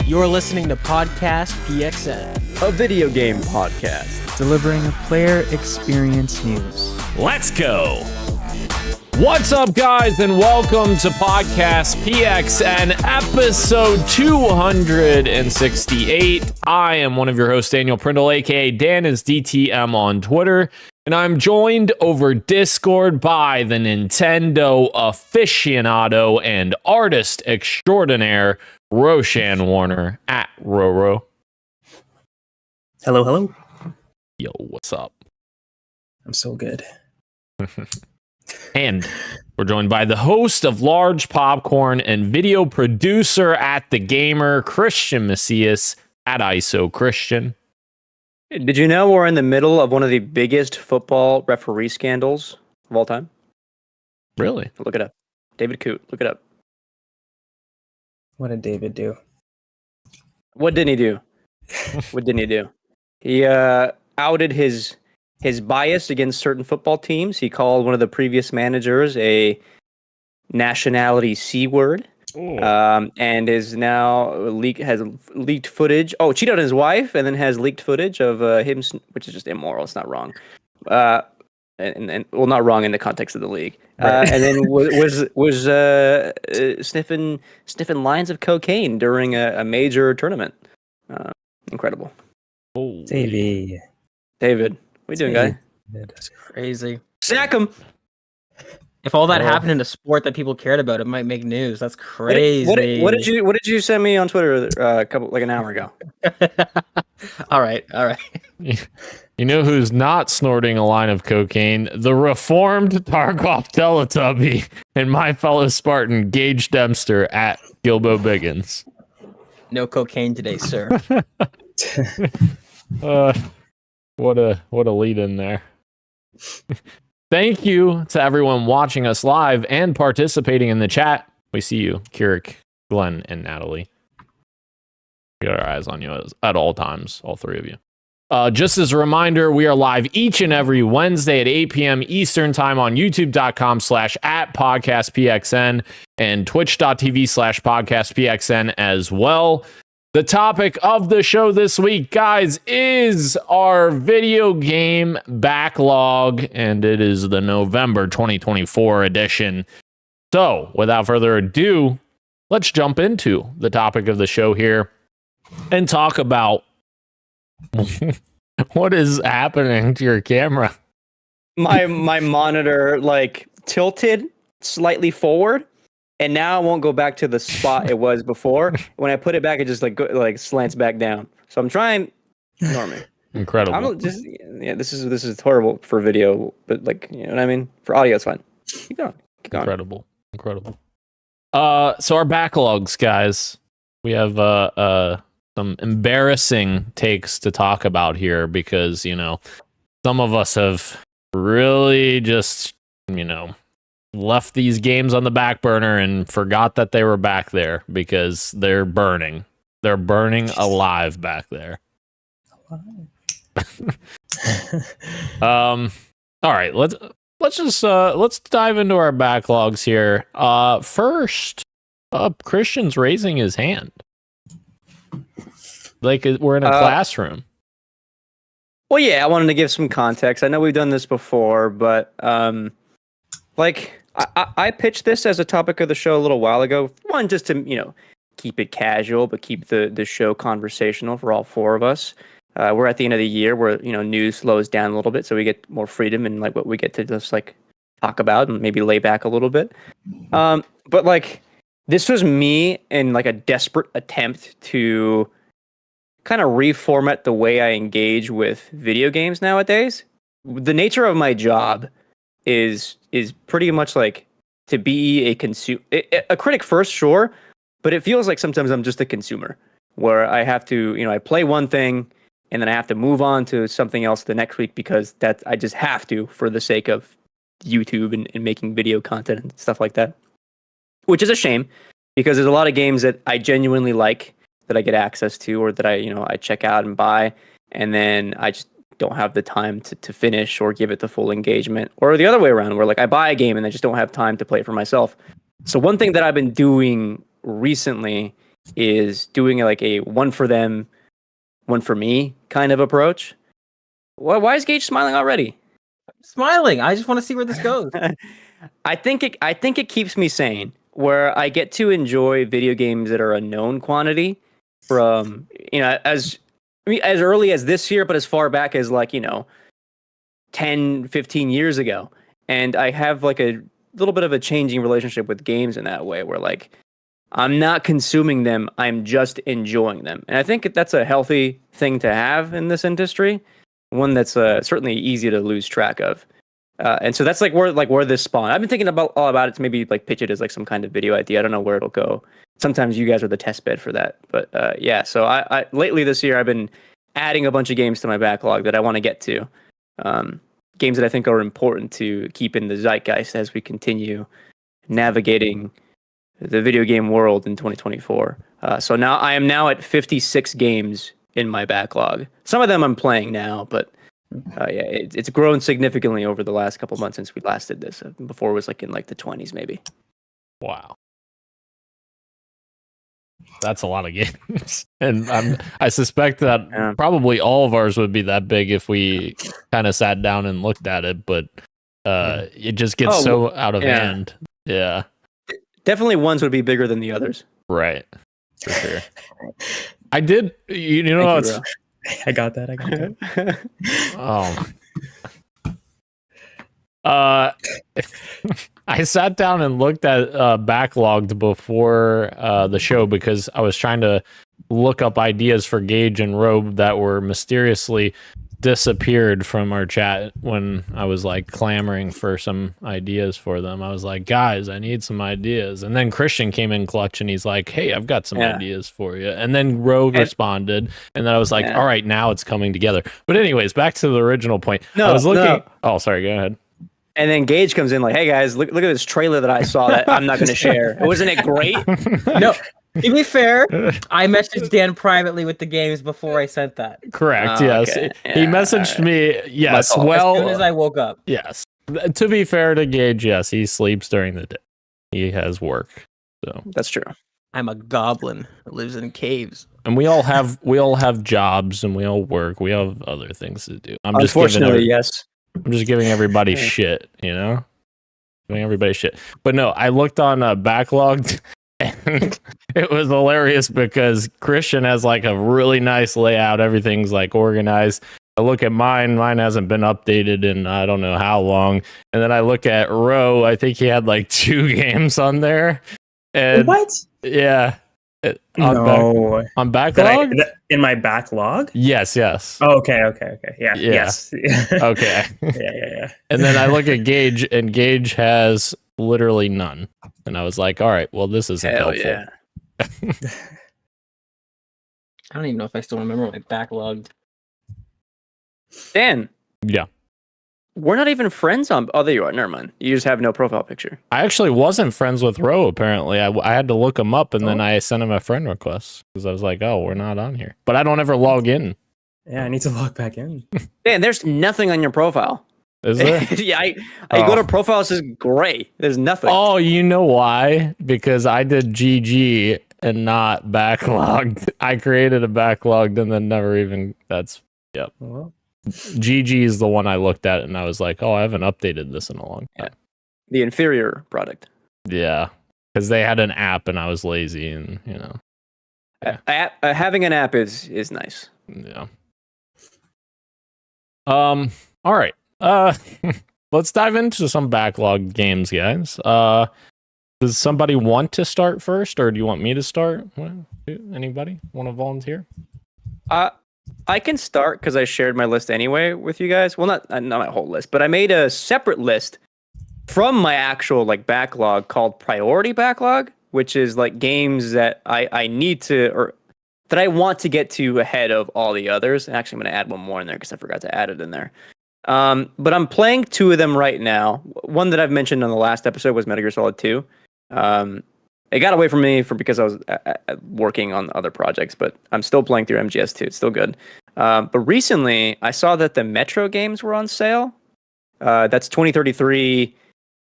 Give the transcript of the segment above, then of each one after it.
You're listening to Podcast PXN, a video game podcast, delivering player experience news. Let's go! What's up, guys, and welcome to Podcast PXN, episode 268. I am one of your hosts, Daniel Prindle, aka Dan is DTM on Twitter, and I'm joined over Discord by the Nintendo aficionado and artist extraordinaire, Roshan Warner, at Roro. Hello, hello. Yo, what's up? I'm so good. And we're joined by the host of Large Popcorn and video producer at The Gamer, Christian Macias, at ISO Christian. Did you know we're in the middle of one of the biggest football referee scandals of all time? Really? Look it up. David Coote, look it up. What did David do? What didn't he do? What didn't he do? He outed his bias against certain football teams. He called one of the previous managers a nationality C word. And is now has leaked footage. Oh, cheated on his wife, and then has leaked footage of him, which is just immoral. It's not wrong. And well, not wrong in the context of the league. Right. And then was sniffing lines of cocaine during a major tournament. Incredible. Oh, David, what you doing, guy? That's crazy. Sack him. If all that happened in a sport that people cared about, it might make news. That's crazy. What did you send me on Twitter an hour ago? All right. You know who's not snorting a line of cocaine? The reformed Tarkov Teletubby and my fellow Spartan, Gage Dempster, at Gilbo Biggins. No cocaine today, sir. What a lead in there. Thank you to everyone watching us live and participating in the chat. We see you, Kirik, Glenn, and Natalie. We got our eyes on you at all times, all three of you. Just as a reminder, we are live each and every Wednesday at 8 p.m. Eastern Time on youtube.com/@podcastpxn and twitch.tv/podcastpxn as well. The topic of the show this week, guys, is our video game backlog, and it is the November 2024 edition. So, without further ado, let's jump into the topic of the show here and talk about what is happening to your camera. My monitor tilted slightly forward. And now it won't go back to the spot it was before. When I put it back, it just slants back down. So I'm trying. Ignore me. Incredible. This is horrible for video, but you know what I mean. For audio, it's fine. Keep going. Incredible. So our backlogs, guys. We have some embarrassing takes to talk about here because some of us have really just left these games on the back burner and forgot that they were back there because they're burning. They're burning alive back there. All right, let's dive into our backlogs here. First up, Christian's raising his hand. Like we're in a classroom. Well, yeah, I wanted to give some context. I know we've done this before, but I pitched this as a topic of the show a little while ago. One, just to keep it casual, but keep the show conversational for all four of us. We're at the end of the year where news slows down a little bit, so we get more freedom and what we get to just talk about and maybe lay back a little bit. But this was me in a desperate attempt to kind of reformat the way I engage with video games nowadays. The nature of my job is pretty much to be a critic first, sure, but it feels like sometimes I'm just a consumer where I have to, I play one thing and then I have to move on to something else the next week because I just have to for the sake of YouTube and making video content and stuff like that, which is a shame because there's a lot of games that I genuinely like that I get access to or that I check out and buy, and then I just don't have the time to finish or give it the full engagement, or the other way around where I buy a game and I just don't have time to play it for myself. So one thing that I've been doing recently is doing like a one for them, one for me kind of approach. Why is Gage smiling already? Smiling. I just want to see where this goes. I think it keeps me sane, where I get to enjoy video games that are a known quantity from, as early as this year, but as far back as 10, 15 years ago. And I have like a little bit of a changing relationship with games in that way, where like I'm not consuming them, I'm just enjoying them. And I think that's a healthy thing to have in this industry, one that's certainly easy to lose track of. And so that's like where this spawned. I've been thinking all about it to maybe like pitch it as like some kind of video idea. I don't know where it'll go. Sometimes you guys are the test bed for that. But yeah, so I lately this year I've been adding a bunch of games to my backlog that I want to get to. Games that I think are important to keep in the zeitgeist as we continue navigating the video game world in 2024. So now I am now at 56 games in my backlog. Some of them I'm playing now, but yeah, it's grown significantly over the last couple months since we last did this. Before it was like in like the 20s maybe. Wow. That's a lot of games. And I suspect that probably all of ours would be that big if we kind of sat down and looked at it, but it just gets so out of hand. Yeah. Definitely ones would be bigger than the others. Right. For sure. I did, I got that. I sat down and looked at backlogged before the show because I was trying to look up ideas for Gage and Robe that were mysteriously disappeared from our chat when I was like clamoring for some ideas for them. I was like, guys, I need some ideas. And then Christian came in clutch and he's like, hey, I've got some ideas for you. And then Rogue responded. And then I was like, all right, now it's coming together. But anyways, back to the original point. I was looking. Oh, sorry. Go ahead. And then Gage comes in like, hey guys, look at this trailer that I saw that I'm not going to share. Wasn't it great? No. To be fair, I messaged Dan privately with the games before I sent that. Correct. Yes. Okay. He messaged me. Yes. Well, as soon as I woke up. Yes. To be fair to Gage, yes, he sleeps during the day. He has work. So that's true. I'm a goblin that lives in caves. And we all have jobs and we all work. We have other things to do. Unfortunately, yes. I'm just giving everybody shit, Giving everybody shit. But no, I looked on Backlogged. And it was hilarious because Christian has like a really nice layout. Everything's like organized. I look at mine hasn't been updated in I don't know how long. And then I look at Ro, I think he had like 2 games on there. And what? Yeah. On backlog? In my backlog? Yes. Oh, okay. Yeah. Yes. Okay. Yeah. And then I look at Gage and Gage has literally none. And I was like, all right, well, this isn't helpful. Yeah. I don't even know if I still remember my backlogged. Dan. Yeah. We're not even friends on... Oh, there you are. Never mind. You just have no profile picture. I actually wasn't friends with Ro, apparently. I had to look him up, and then I sent him a friend request. Because I was like, oh, we're not on here. But I don't ever log in. Yeah, I need to log back in. Dan, there's nothing on your profile. Is there? Yeah, I go to profile, it says gray. There's nothing. Oh, you know why? Because I did GG and not backlogged. I created a backlogged and then never even... Yep. Well, GG is the one I looked at and I was like, oh, I haven't updated this in a long time. The inferior product. Yeah. Because they had an app and I was lazy and, Yeah. Having an app is nice. Yeah. All right. Let's dive into some backlog games, guys. Does somebody want to start first, or do you want me to start? Anybody want to volunteer? I can start because I shared my list anyway with you guys. Well, not my whole list, but I made a separate list from my actual backlog called Priority Backlog, which is like games that I need to or that I want to get to ahead of all the others. And actually, I'm going to add one more in there because I forgot to add it in there. But I'm playing 2 of them right now. One that I've mentioned on the last episode was Metal Gear Solid 2. It got away from me because I was working on other projects, but I'm still playing through MGS2. It's still good. But recently, I saw that the Metro games were on sale. That's 2033,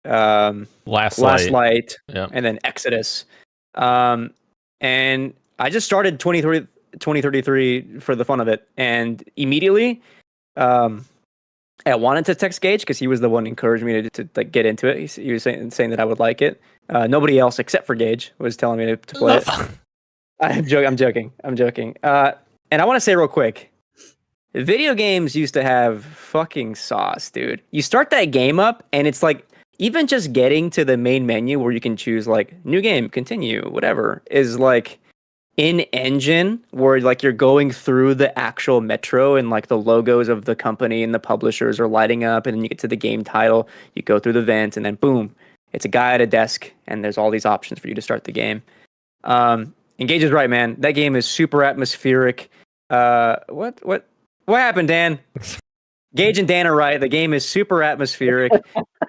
Last Light, yeah. and then Exodus. And I just started 2033 for the fun of it, and immediately, I wanted to text Gage because he was the one who encouraged me to like get into it. He was saying that I would like it. Nobody else except for Gage was telling me to play it. I'm joking. And I want to say real quick, video games used to have fucking sauce, dude. You start that game up, and it's like, even just getting to the main menu where you can choose like new game, continue, whatever, is like in engine where like you're going through the actual metro and like the logos of the company and the publishers are lighting up, and then you get to the game title, you go through the vent, and then boom, it's a guy at a desk, and there's all these options for you to start the game. Engage is right, man. That game is super atmospheric. What happened, Dan? Gage and Dan are right. The game is super atmospheric.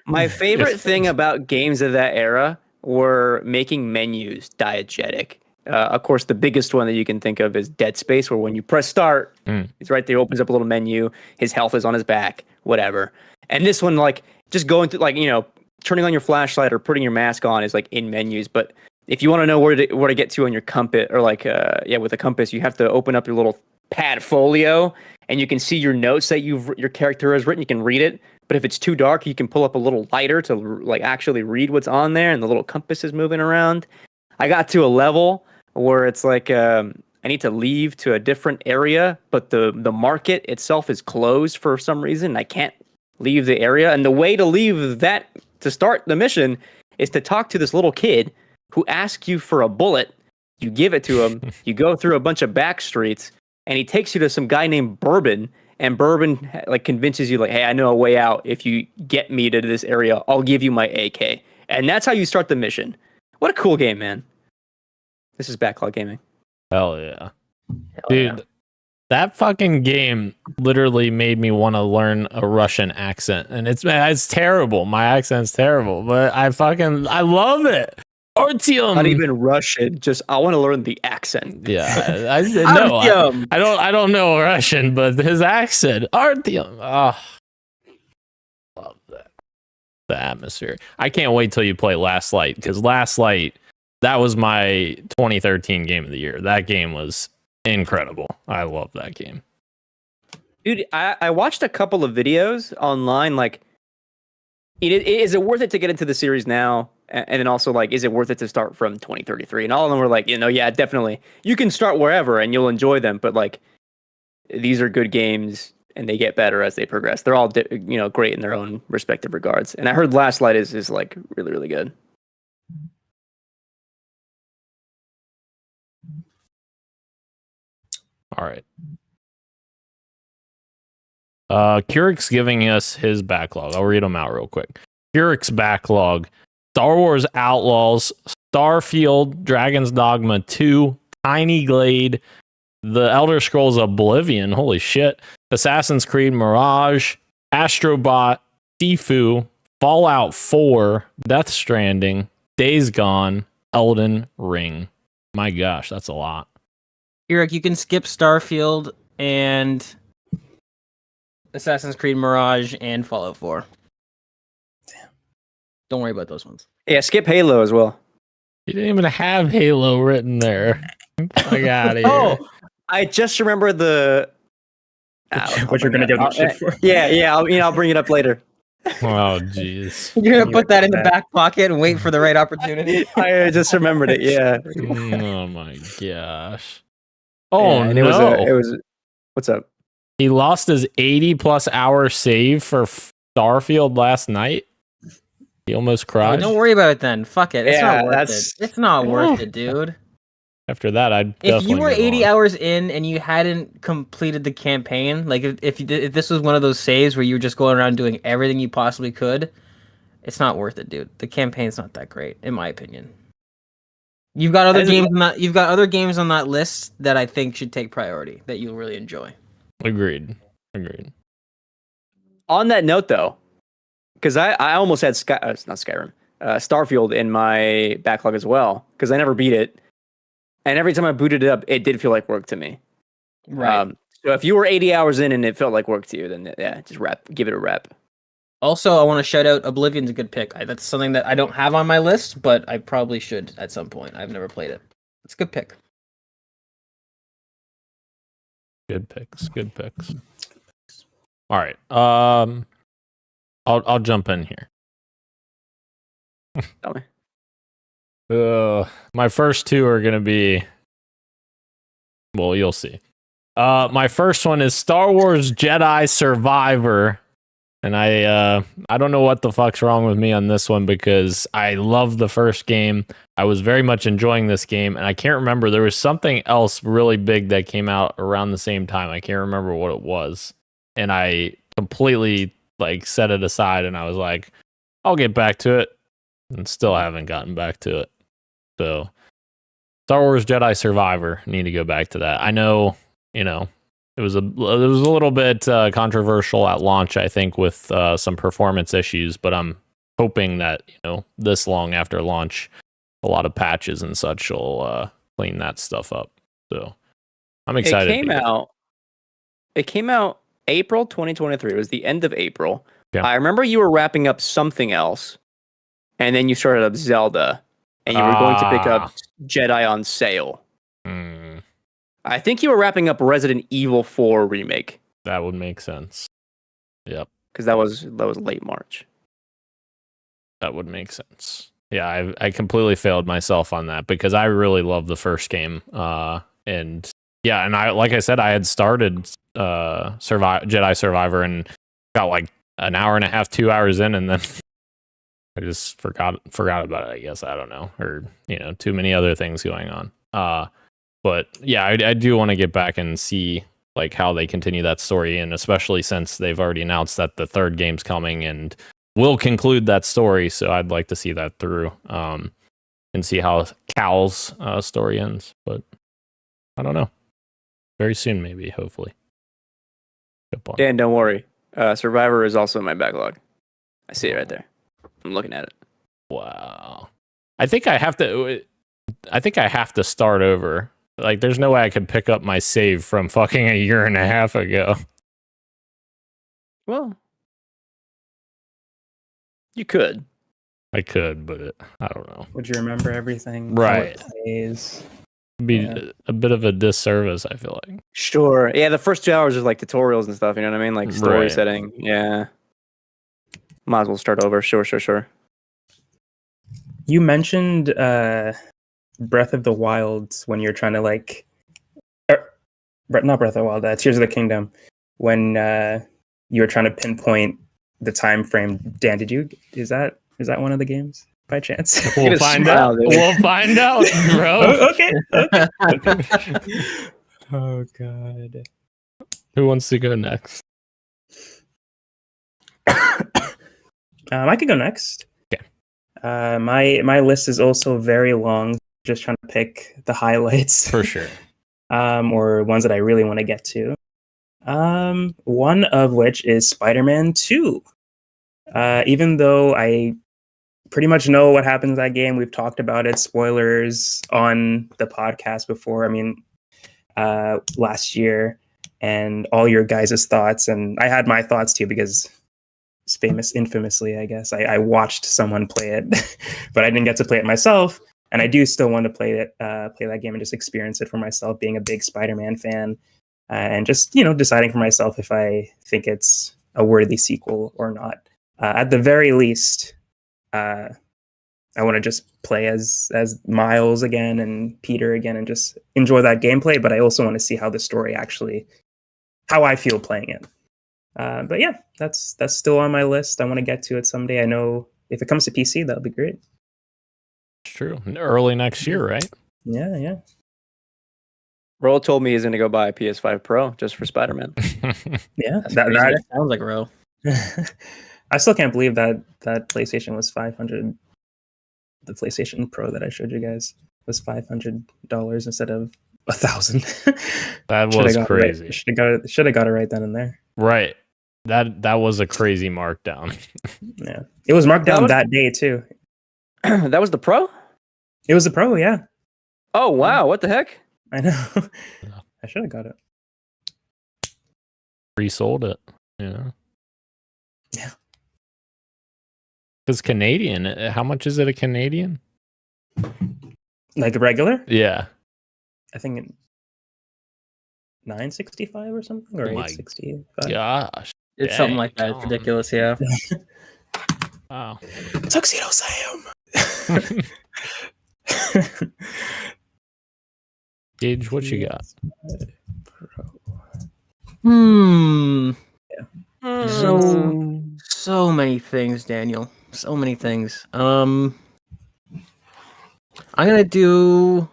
My favorite thing about games of that era were making menus diegetic. Of course, the biggest one that you can think of is Dead Space, where when you press start, it's right there, opens up a little menu. His health is on his back, whatever. And this one, like, just going through, like, turning on your flashlight or putting your mask on is like in menus. But if you want to know where to get to on your compass, or like, with a compass, you have to open up your little pad folio, and you can see your notes that your character has written. You can read it, but if it's too dark, you can pull up a little lighter to like actually read what's on there, and the little compass is moving around. I got to a level where it's like I need to leave to a different area, but the market itself is closed for some reason. I can't leave the area, and the way to leave that to start the mission is to talk to this little kid who asks you for a bullet. You give it to him. You go through a bunch of back streets, and he takes you to some guy named Bourbon, and Bourbon like convinces you like, hey, I know a way out. If you get me to this area, I'll give you my AK. And that's how you start the mission. What a cool game, man. This is Backlog Gaming. Hell yeah. Dude, that fucking game literally made me want to learn a Russian accent. And it's terrible. My accent's terrible, but I love it. Artyom. Not even Russian. Just I want to learn the accent. Yeah, I don't know Russian, but his accent, Artyom. Oh, love that. The atmosphere. I can't wait till you play Last Light, because Last Light, that was my 2013 game of the year. That game was incredible. I love that game. Dude, I watched a couple of videos online. Like, is it worth it to get into the series now? And then also, like, is it worth it to start from 2033? And all of them were like, yeah, definitely. You can start wherever and you'll enjoy them. But, like, these are good games and they get better as they progress. They're all, great in their own respective regards. And I heard Last Light is like, really, really good. All right. Kurik's giving us his backlog. I'll read them out real quick. Kurik's backlog: Star Wars Outlaws, Starfield, Dragon's Dogma 2, Tiny Glade, The Elder Scrolls Oblivion, holy shit, Assassin's Creed Mirage, Astrobot, Sifu, Fallout 4, Death Stranding, Days Gone, Elden Ring. My gosh, that's a lot. Eric, you can skip Starfield and Assassin's Creed Mirage and Fallout 4. Damn. Don't worry about those ones. Yeah, skip Halo as well. You didn't even have Halo written there. I got it. Oh, I just remember the... what you're going to give them shit for. Yeah, I'll bring it up later. Oh, jeez. You're going to put that in the back pocket and wait for the right opportunity? I just remembered it, yeah. Oh, my gosh. Oh, and no. It was... What's up? He lost his 80-plus hour save for Starfield last night. He almost cried. Oh, don't worry about it then. Fuck it. It's Yeah, not worth it. It's not worth it, dude. After that, I'd If you were 80 on. hours in and you hadn't completed the campaign, like if this was one of those saves where you were just going around doing everything you possibly could, it's not worth it, dude. The campaign's not that great, in my opinion. You've got other games on that list that I think should take priority that you'll really enjoy. Agreed. On that note, though, because I almost had Starfield in my backlog as well, because I never beat it, and every time I booted it up, it did feel like work to me. Right. So if you were 80 hours in and it felt like work to you, then yeah, just give it a rep. Also, I want to shout out Oblivion's a good pick. That's something that I don't have on my list, but I probably should at some point. I've never played it. It's a good pick. Good picks. Good picks. All right. I'll jump in here. Tell me. My first two are gonna be. Well, you'll see. My first one is Star Wars Jedi Survivor. And I don't know what the fuck's wrong with me on this one because I love the first game. I was very much enjoying this game, and I can't remember. There was something else really big that came out around the same time. I can't remember what it was. And I completely set it aside, and I was like, I'll get back to it. And still haven't gotten back to it. So Star Wars Jedi Survivor, need to go back to that. I know, it was a little bit controversial at launch, I think, with some performance issues, but I'm hoping that, this long after launch, a lot of patches and such will clean that stuff up. So I'm excited. It came out April 2023. It was the end of April. Yeah. I remember you were wrapping up something else, and then you started up Zelda, and you were going to pick up Jedi on sale. I think you were wrapping up Resident Evil 4 remake. That would make sense. Yep. Because that was late March. That would make sense. Yeah, I completely failed myself on that because I really love the first game. And I like I said, I had started Jedi Survivor and got an hour and a half, 2 hours in, and then I just forgot about it. I guess I don't know, or too many other things going on. But yeah, I do want to get back and see how they continue that story, and especially since they've already announced that the third game's coming and will conclude that story. So I'd like to see that through and see how Cal's story ends. But I don't know. Very soon, maybe, hopefully. Dan, don't worry. Survivor is also in my backlog. I see it right there. I'm looking at it. Wow. I think I have to start over. There's no way I could pick up my save from fucking a year and a half ago. Well, you could. I could, but I don't know. Would you remember everything? Right. It'd be a bit of a disservice, I feel like. Sure. Yeah, the first 2 hours is tutorials and stuff, you know what I mean? Story Right. setting. Yeah. Might as well start over. Sure. You mentioned Breath of the Wild when you're trying to not Breath of the Wild, Tears of the Kingdom, when you were trying to pinpoint the time frame. Dan, is that one of the games by chance? We'll find out. We'll find out, bro. Okay. Oh god. Who wants to go next? I could go next. Okay. My list is also very long. Just trying to pick the highlights For sure. or ones that I really want to get to. One of which is Spider-Man 2. Even though I pretty much know what happens in that game, we've talked about it, spoilers on the podcast before. I mean, last year, and all your guys' thoughts, and I had my thoughts too because infamously, I guess I watched someone play it, but I didn't get to play it myself. And I do still want to play that game and just experience it for myself, being a big Spider-Man fan, and just deciding for myself if I think it's a worthy sequel or not. At the very least, I want to just play as Miles again and Peter again, and just enjoy that gameplay. But I also want to see how the story how I feel playing it. But yeah, that's still on my list. I want to get to it someday. I know if it comes to PC, that'll be great. True. Early next year, right? Yeah. Roll told me he's going to go buy a PS5 Pro just for Spider-Man. Yeah, That sounds like Ro. I still can't believe that PlayStation was $500. The PlayStation Pro that I showed you guys was $500 instead of $1,000. That was crazy. Should have got it right then and there. Right. That was a crazy markdown. Yeah, it was marked down that day too. That was the Pro? It was the Pro, yeah. Oh wow! What the heck? I know. I should have got it. Resold it. Yeah. Because Canadian. How much is it a Canadian? Like a regular? Yeah. I think 965 or something, or Oh my 865. Gosh. It's something Dang, like that. It's Colin. ridiculous, yeah. Wow. Tuxedo Sam. Gage, what you got? Hmm. Mm. So many things, Daniel. So many things. I'm gonna do.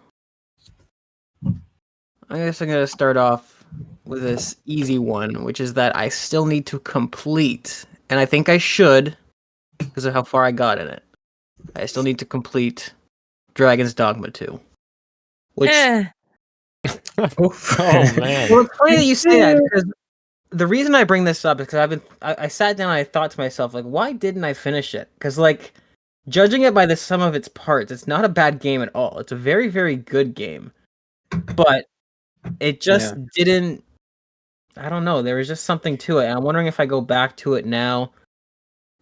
I guess I'm gonna start off with this easy one, which is that I still need to complete, and I think I should, because of how far I got in it. I still need to complete Dragon's Dogma 2. Which Eh. Oh man. well, it's funny that you say that because the reason I bring this up is because I sat down and I thought to myself, like, why didn't I finish it? Because, like, judging it by the sum of its parts, it's not a bad game at all. It's a very, very good game. But it just didn't, I don't know, there was just something to it. And I'm wondering if I go back to it now,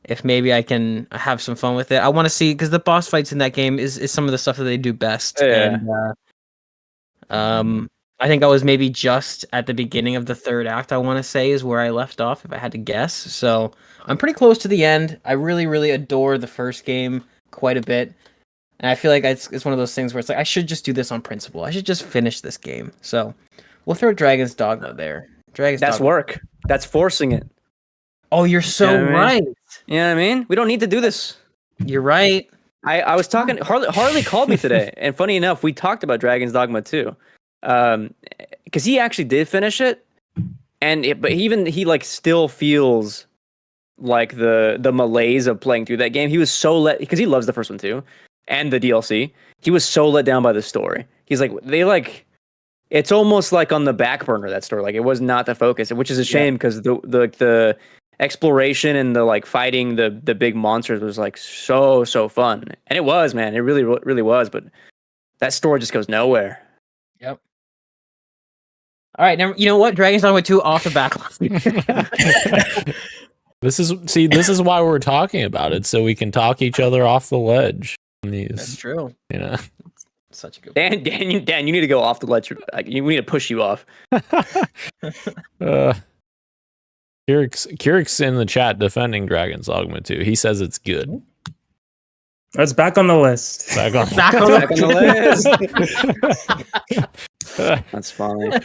if maybe I can have some fun with it. I want to see, because the boss fights in that game is some of the stuff that they do best. Yeah. And I think I was maybe just at the beginning of the third act, I want to say, is where I left off, if I had to guess. So I'm pretty close to the end. I really, really adore the first game quite a bit. And I feel like it's one of those things where it's like, I should just do this on principle. I should just finish this game. So we'll throw Dragon's Dogma there. That's Dogma. work. That's forcing it. Oh, you're so You know what I right. You know what I mean? We don't need to do this. You're right. I was talking. Harley called me today, and funny enough, we talked about Dragon's Dogma 2, because he actually did finish it, but even he like still feels like the malaise of playing through that game. He was so because he loves the first one too, and the DLC. He was so let down by the story. He's like it's almost like on the back burner, that story. Like it was not the focus, which is a shame because the exploration and the like fighting the big monsters was like so fun, and it was, man, it really was, but that story just goes nowhere. Yep. All right, now you know what? Dragon's Dogma 2 off the backlog. This is why we're talking about it, so we can talk each other off the ledge. That's true. You know, Such a good. Dan, you need to go off the ledge. We need to push you off. Kyric's in the chat defending Dragon's Dogma 2. He says it's good. It's back on the list. Back on the list. That's fine.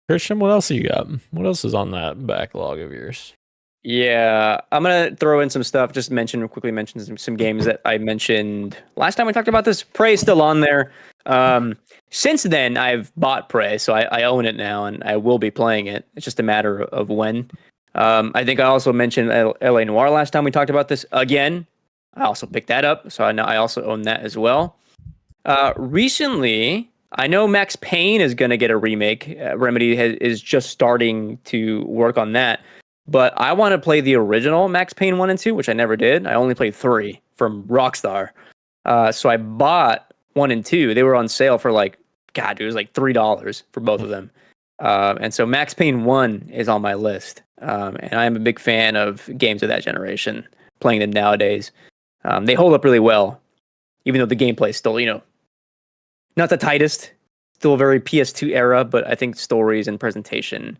Christian, what else you got? What else is on that backlog of yours? Yeah, I'm gonna throw in some stuff. Just quickly mention some games that I mentioned last time we talked about this. Prey's still on there. Since then, I've bought Prey, so I own it now, and I will be playing it. It's just a matter of when. I think I also mentioned LA Noire last time we talked about this. Again, I also picked that up, so I also own that as well. Recently, I know Max Payne is going to get a remake. Remedy is just starting to work on that. But I want to play the original Max Payne 1 and 2, which I never did. I only played 3 from Rockstar. So I bought 1 and 2. They were on sale for it was like $3 for both of them. And so Max Payne 1 is on my list. And I am a big fan of games of that generation, playing them nowadays. They hold up really well, even though the gameplay is still, not the tightest. Still a very PS2 era, but I think stories and presentation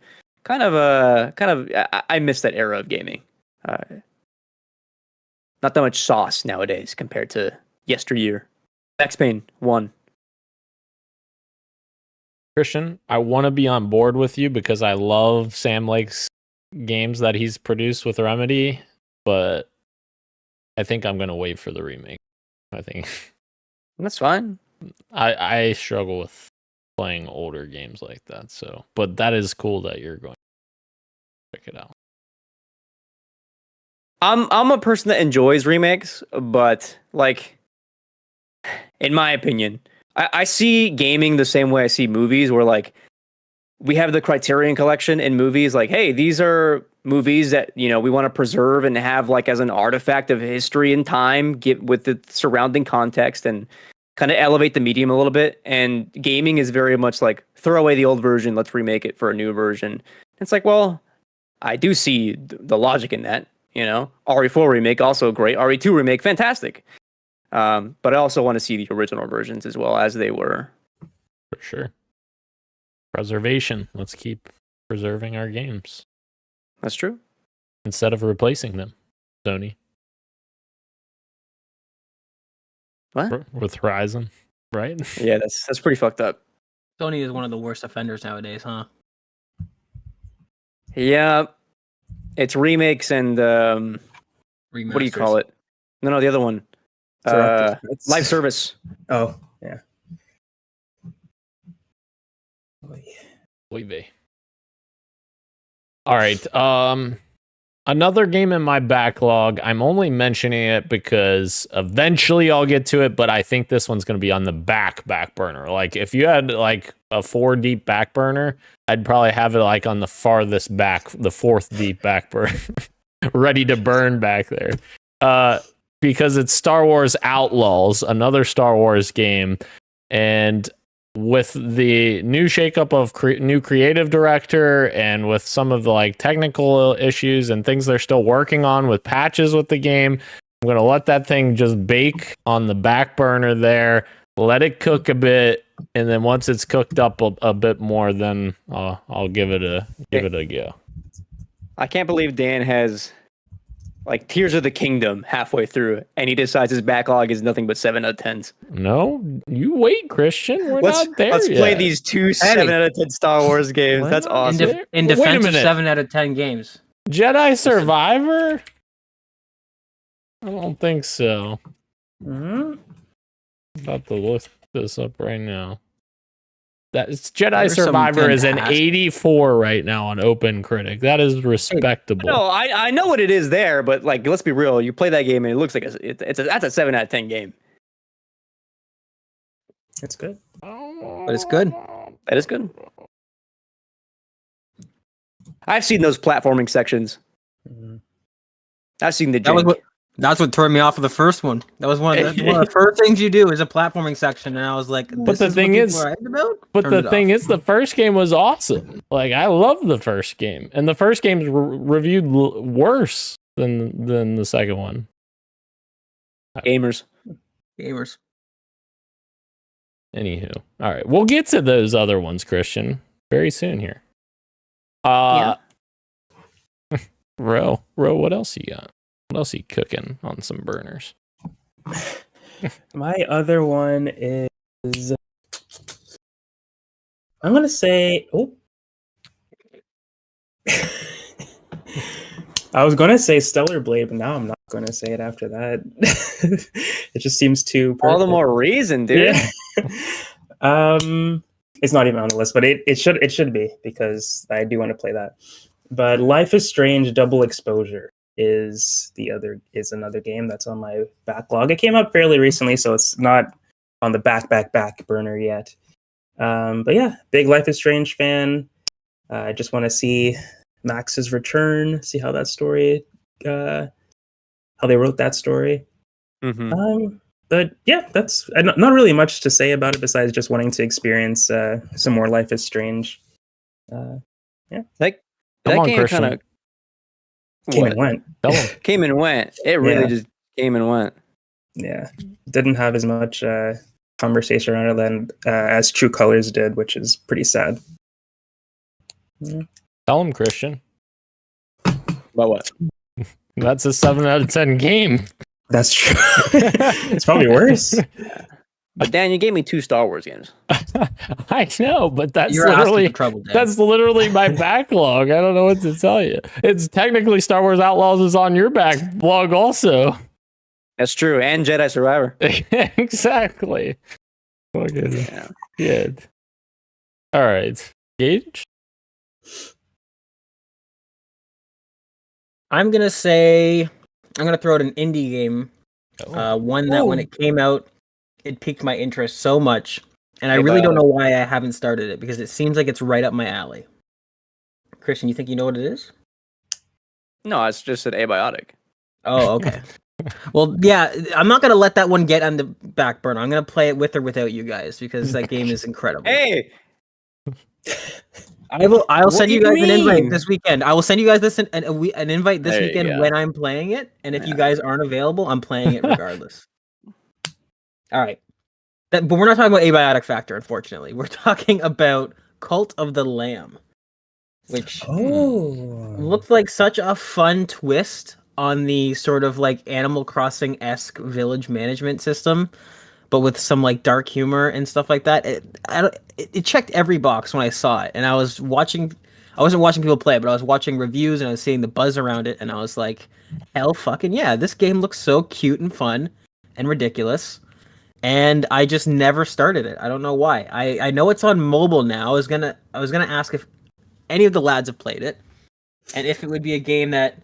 I miss that era of gaming. Not that much sauce nowadays compared to yesteryear. Max Payne 1. Christian, I want to be on board with you because I love Sam Lake's games that he's produced with Remedy, but I think I'm going to wait for the remake. I think that's fine. I struggle with playing older games like that, but that is cool that you're going to check it out. I'm a person that enjoys remakes, but in my opinion, I see gaming the same way I see movies, where we have the Criterion Collection in movies. Hey, these are movies that we want to preserve and have as an artifact of history and time, get with the surrounding context and kind of elevate the medium a little bit. And gaming is very much throw away the old version, let's remake it for a new version. It's well, I do see the logic in that. RE4 remake, also great. RE2 remake, fantastic. But I also want to see the original versions as well as they were. For sure. Preservation. Let's keep preserving our games That's true. instead of replacing them. Sony What? with Horizon, right? Yeah, that's pretty fucked up. Sony is one of the worst offenders nowadays, huh? Yeah, it's remakes and what do you call it? No, the other one. Director's cuts. Live service. Oh, yeah. Oy vey. All right. Another game in my backlog. I'm only mentioning it because eventually I'll get to it, but I think this one's going to be on the back burner. Like if you had like a 4 deep back burner, I'd probably have it like on the farthest back, the 4th deep back burner, ready to burn back there. Because it's Star Wars Outlaws, another Star Wars game, and with the new shakeup of new creative director and with some of the like technical issues and things they're still working on with patches with the game, I'm going to let that thing just bake on the back burner there, let it cook a bit, and then once it's cooked up a bit more, then I'll give it a go. I can't believe Dan has like Tears of the Kingdom halfway through, and he decides his backlog is nothing but 7 out of 10s. No, you wait, Christian. We're not there Let's yet. play these 2 7 out of 10 Star Wars games. What? That's awesome. In Wait a defense of minute. 7 out of 10 games. Jedi Survivor? I don't think so. Mhm. About to look this up right now. That's Jedi There's some Survivor is an fantastic- 84 right now on Open Critic. That is respectable. No, I know what it is there, but like, let's be real. You play that game and it looks like that's a 7 out of 10 game. It's good. But it's good. That is good. I've seen those platforming sections. Mhm. I've seen the That was jank. that's what threw me off of the first one. That was one of the first things you do is a platforming section, and I was like, But the thing is- But the thing is, the first game was awesome. Like, I love the first game. And the first game's reviewed worse than the second one. Gamers. gamers. Anywho. All right. We'll get to those other ones, Christian, very soon here. Ro, what else you got? What else you cooking on some burners? My other one is I'm gonna say I was gonna say Stellar Blade, but now I'm not gonna say it after that. It just seems too All the perfect. more reason, dude. Yeah. It's not even on the list, but it should be because I do want to play that. But Life is Strange Double Exposure is another game that's on my backlog. It came up fairly recently, so it's not on the back burner yet. But yeah, big Life is Strange fan. I just want to see Max's return, see how that story, how they wrote that story. Mm-hmm. But yeah, that's not really much to say about it besides just wanting to experience some more Life is Strange. Like Come that on, game Christian. kind of Came and went. Tell 'em. came and went. It really Yeah. just came and went. Yeah, didn't have as much conversation around it than as True Colors did, which is pretty sad. Tell him, Christian. But what? That's a 7 out of 10 game. That's true. It's probably worse. But Dan, you gave me 2 Star Wars games. I know, but that's You're asking literally for trouble, Dan. that's literally my backlog. I don't know what to tell you. It's technically Star Wars Outlaws is on your backlog also. That's true, and Jedi Survivor. Exactly. Fucking Yeah. good. All right. Gage? I'm gonna throw out an indie game. One that when it came out, it piqued my interest so much, and I really don't know why I haven't started it because it seems like it's right up my alley. Christian, you think you know what it is? No, it's just an abiotic. Oh, okay. Well, yeah, I'm not gonna let that one get on the back burner. I'm gonna play it with or without you guys because that game is incredible. Hey, I'll What send do you you guys an invite mean? this weekend. I will send you guys an invite this There you weekend go. when I'm playing it, and if you guys aren't available, I'm playing it regardless. All right, but we're not talking about abiotic factor, unfortunately. We're talking about Cult of the Lamb, which Oh, looked like such a fun twist on the sort of like Animal Crossing-esque village management system, but with some like dark humor and stuff like that. It checked every box when I saw it, and I wasn't watching people play it, but I was watching reviews and I was seeing the buzz around it, and I was like, hell fucking yeah, this game looks so cute and fun and ridiculous. And I just never started it. I don't know why. I know it's on mobile now. I was gonna ask if any of the lads have played it, and if it would be a game that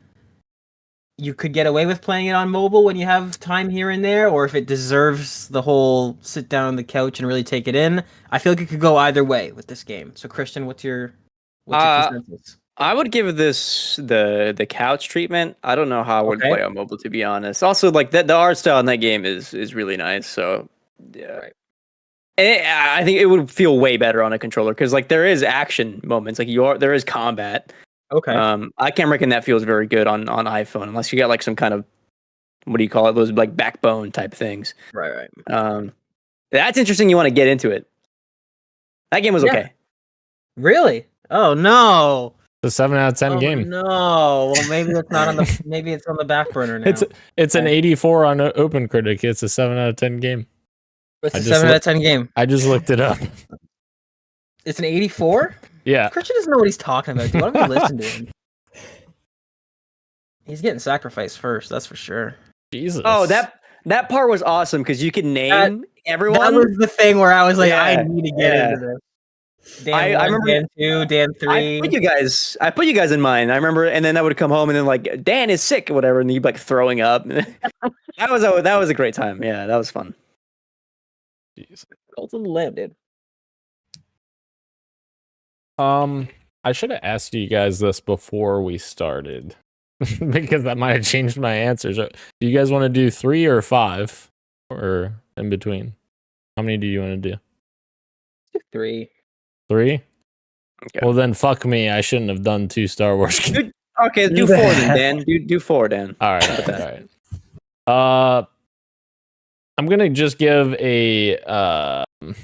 you could get away with playing it on mobile when you have time here and there, or if it deserves the whole sit down on the couch and really take it in. I feel like it could go either way with this game. So Christian, what's your consensus? I would give this the couch treatment. I don't know how I would Okay. play on mobile, to be honest. Also, like the art style in that game is really nice. So yeah, Right. and I think it would feel way better on a controller because like there is action moments, like there is combat. Okay. I can't reckon that feels very good on iPhone unless you got like some kind of, what do you call it? Those like backbone type things. Right. That's interesting. You want to get into it. That game was Yeah. okay. Really? Oh no. It's a 7 out of 10 Oh, game. No. Well, maybe it's not on the. Maybe it's on the back burner now. It's an 84 on OpenCritic. It's a 7 out of 10 game. It's I a just 7 out of 10 game. I just looked it up. It's an 84. Yeah. Christian doesn't know what he's talking about, dude. Why don't we listen to him? He's getting sacrificed first, that's for sure. Jesus. Oh, that part was awesome because you could name everyone. That was the thing where I was like, I Yeah, need to get yeah. into this. Dan I 1, remember- Dan 2, Dan 3. I put you guys in mind. I remember, and then I would come home and then like Dan is sick or whatever, and you'd be like throwing up. that was a great time. Yeah, that was fun. Jeez. Cult of the Lamb, dude. I should have asked you guys this before we started because that might have changed my answers. Do you guys want to do 3 or 5 or in between? How many do you want to do? 3. 3? Okay. Well, then fuck me. I shouldn't have done 2 Star Wars games. Okay, do 4 then, Dan. Do 4, Dan. All right. I'm gonna just give a Some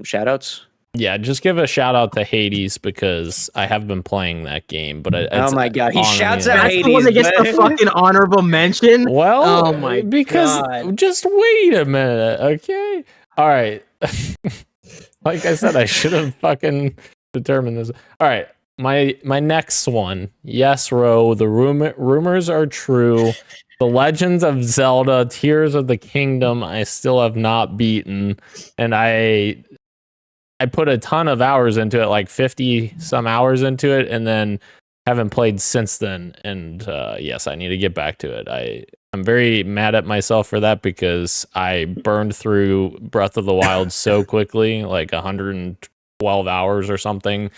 shout outs. yeah, just give a shout out to Hades because I have been playing that game. But Oh my god, he on shouts me. out That's Hades. the one that gets the man. fucking honorable mention. Well, Oh my because God. just wait a minute, okay? All right. Like I said, I should have fucking determined this. All right, my next one. Yes, Ro. The rumors are true. The Legends of Zelda: Tears of the Kingdom. I still have not beaten, and I put a ton of hours into it, like 50 some hours into it, and then haven't played since then. And yes, I need to get back to it. I'm very mad at myself for that because I burned through Breath of the Wild so quickly, like 112 hours or something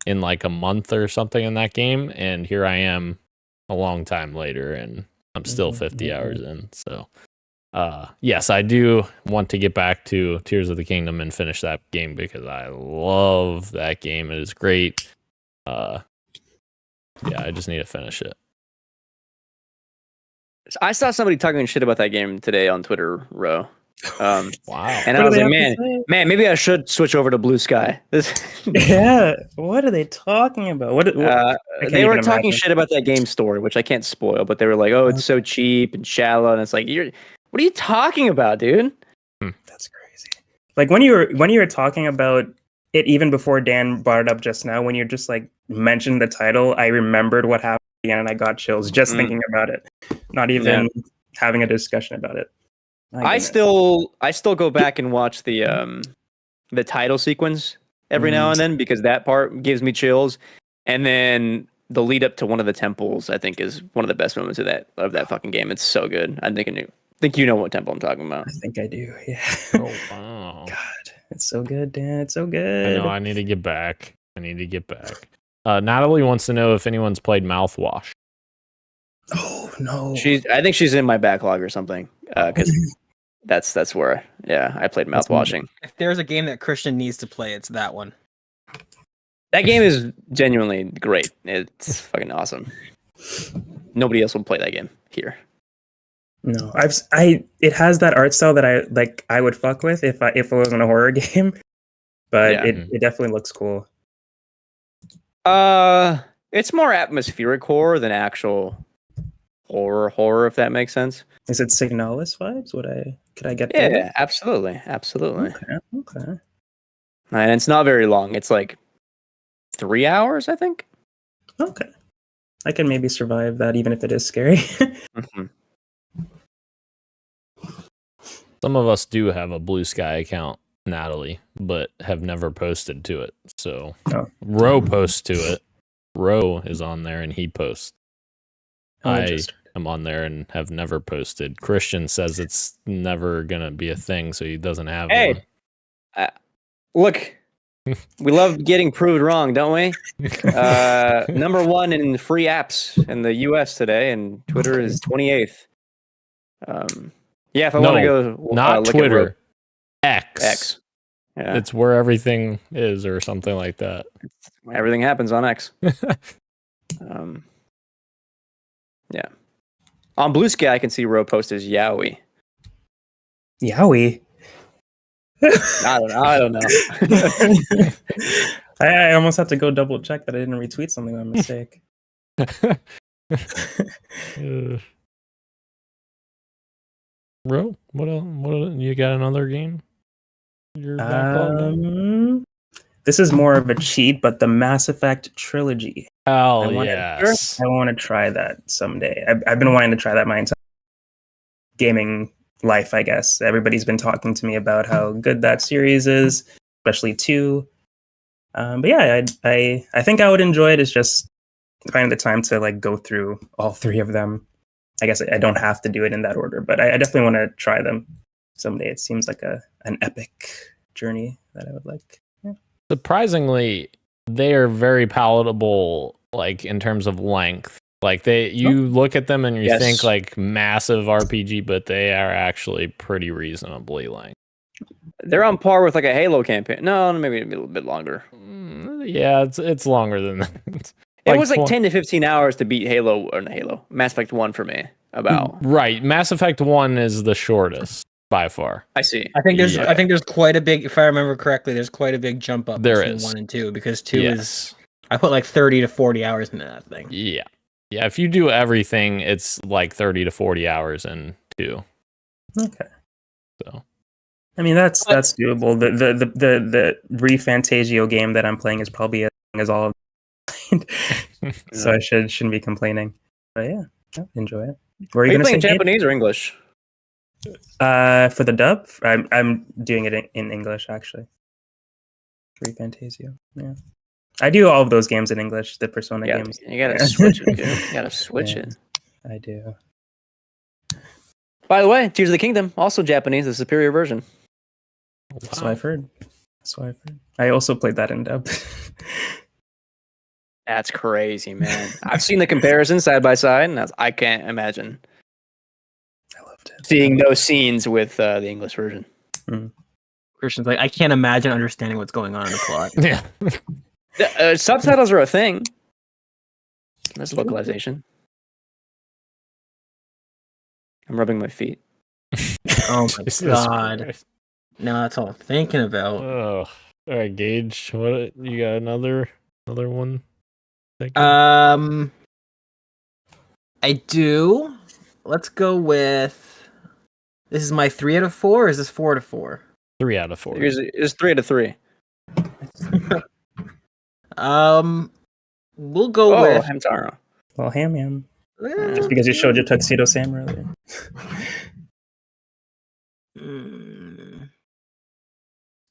in like a month or something in that game. And here I am a long time later and I'm still 50 hours in. So yes, I do want to get back to Tears of the Kingdom and finish that game because I love that game. It is great. Yeah, I just need to finish it. I saw somebody talking shit about that game today on Twitter, Ro. Wow. And I was like, man, maybe I should switch over to Blue Sky. Yeah, what are they talking about? What I can't they were even talking imagine. shit about that game story, which I can't spoil, but they were like, "Oh, it's so cheap and shallow," and it's like, what are you talking about, dude? That's crazy. Like when you were talking about it, even before Dan brought it up just now, when you just like mentioned the title, I remembered what happened again, and I got chills just thinking about it. Not even having a discussion about it. I still go back and watch the title sequence every now and then because that part gives me chills, and then the lead up to one of the temples I think is one of the best moments of that fucking game. It's so good. I think you know what temple I'm talking about. I think I do. Yeah. Oh, wow. God, it's so good, Dan. It's so I good. know. I need to get back. Natalie wants to know if anyone's played Mouthwash. Oh no. I think she's in my backlog or something because that's where I played mouthwashing. If there's a game that Christian needs to play, it's that one. That game is genuinely great. It's fucking awesome. Nobody else will play that game here. No, it has that art style that I would fuck with if it wasn't a horror game, but Yeah. it definitely looks cool. It's more atmospheric horror than actual horror, if that makes sense. Is it Signalis vibes? Could I get Yeah, there? absolutely. Okay. And it's not very long. It's like 3 hours, I think. Okay. I can maybe survive that even if it is scary. Mhm. Some of us do have a Blue Sky account, Natalie, but have never posted to it. So Oh. Ro posts to it. Ro is on there and he posts. I am on there and have never posted. Christian says it's never gonna be a thing, so he doesn't have one. Look, we love getting proved wrong, don't we? Number 1 in free apps in the U.S. today, and Twitter is 28th. Yeah, if I want to go, not look Twitter, at X. Yeah, It's where everything is, or something like that. everything happens on X. Yeah. On Blue Sky, I can see Ro post as Yowie. Yowie. I don't know. I almost have to go double check that I didn't retweet something by mistake. Ro, what else? You got another game? Your backlog game? This is more of a cheat, but the Mass Effect trilogy. Hell yes. I want to try that someday. I've been wanting to try that my entire gaming life, I guess. Everybody's been talking to me about how good that series is, especially 2. But yeah, I think I would enjoy it. It's just finding the time to like go through all 3 of them. I guess I don't have to do it in that order, but I definitely want to try them someday. It seems like an epic journey that I would like. Yeah. Surprisingly, they are very palatable, like in terms of length. Like you look at them and you think like massive RPG, but they are actually pretty reasonably length. They're on par with like a Halo campaign. No, maybe a little bit longer. Yeah, it's longer than that. It was like 10 to 15 hours to beat Mass Effect 1 for me. Right. Mass Effect 1 is the shortest by far. I see. I think there's quite a big, if I remember correctly, there's quite a big jump up between 1 and 2, because 2 is, I put like 30 to 40 hours into that thing. Yeah. Yeah, if you do everything, it's like 30 to 40 hours in 2. Okay. So I mean that's doable. The ReFantasio game that I'm playing is probably as long as all of them. So I shouldn't be complaining. But yeah, enjoy it. Are you playing Japanese or English? For the dub, I'm doing it in English actually. ReFantasio. Yeah. I do all of those games in English, the Persona games. You gotta switch it, dude. You gotta switch it. I do. By the way, Tears of the Kingdom, also Japanese, the superior version. Wow. So I've heard. I also played that in dub. That's crazy, man. I've seen the comparison side by side, and I can't imagine. I loved it. Seeing those scenes with the English version. Christian's like, I can't imagine understanding what's going on in the plot. yeah. Subtitles are a thing. That's localization. I'm rubbing my feet. Oh my god. Christ. No, that's all I'm thinking about. Oh, all right, Gage. What you got? Another one? I do. Let's go with. This is my 3 out of 4. Or is this 4 out of 4? 3 out of 4. It's 3 out of 3. We'll go with Hamtaro. Well, Ham. Just because you showed your tuxedo Sam earlier.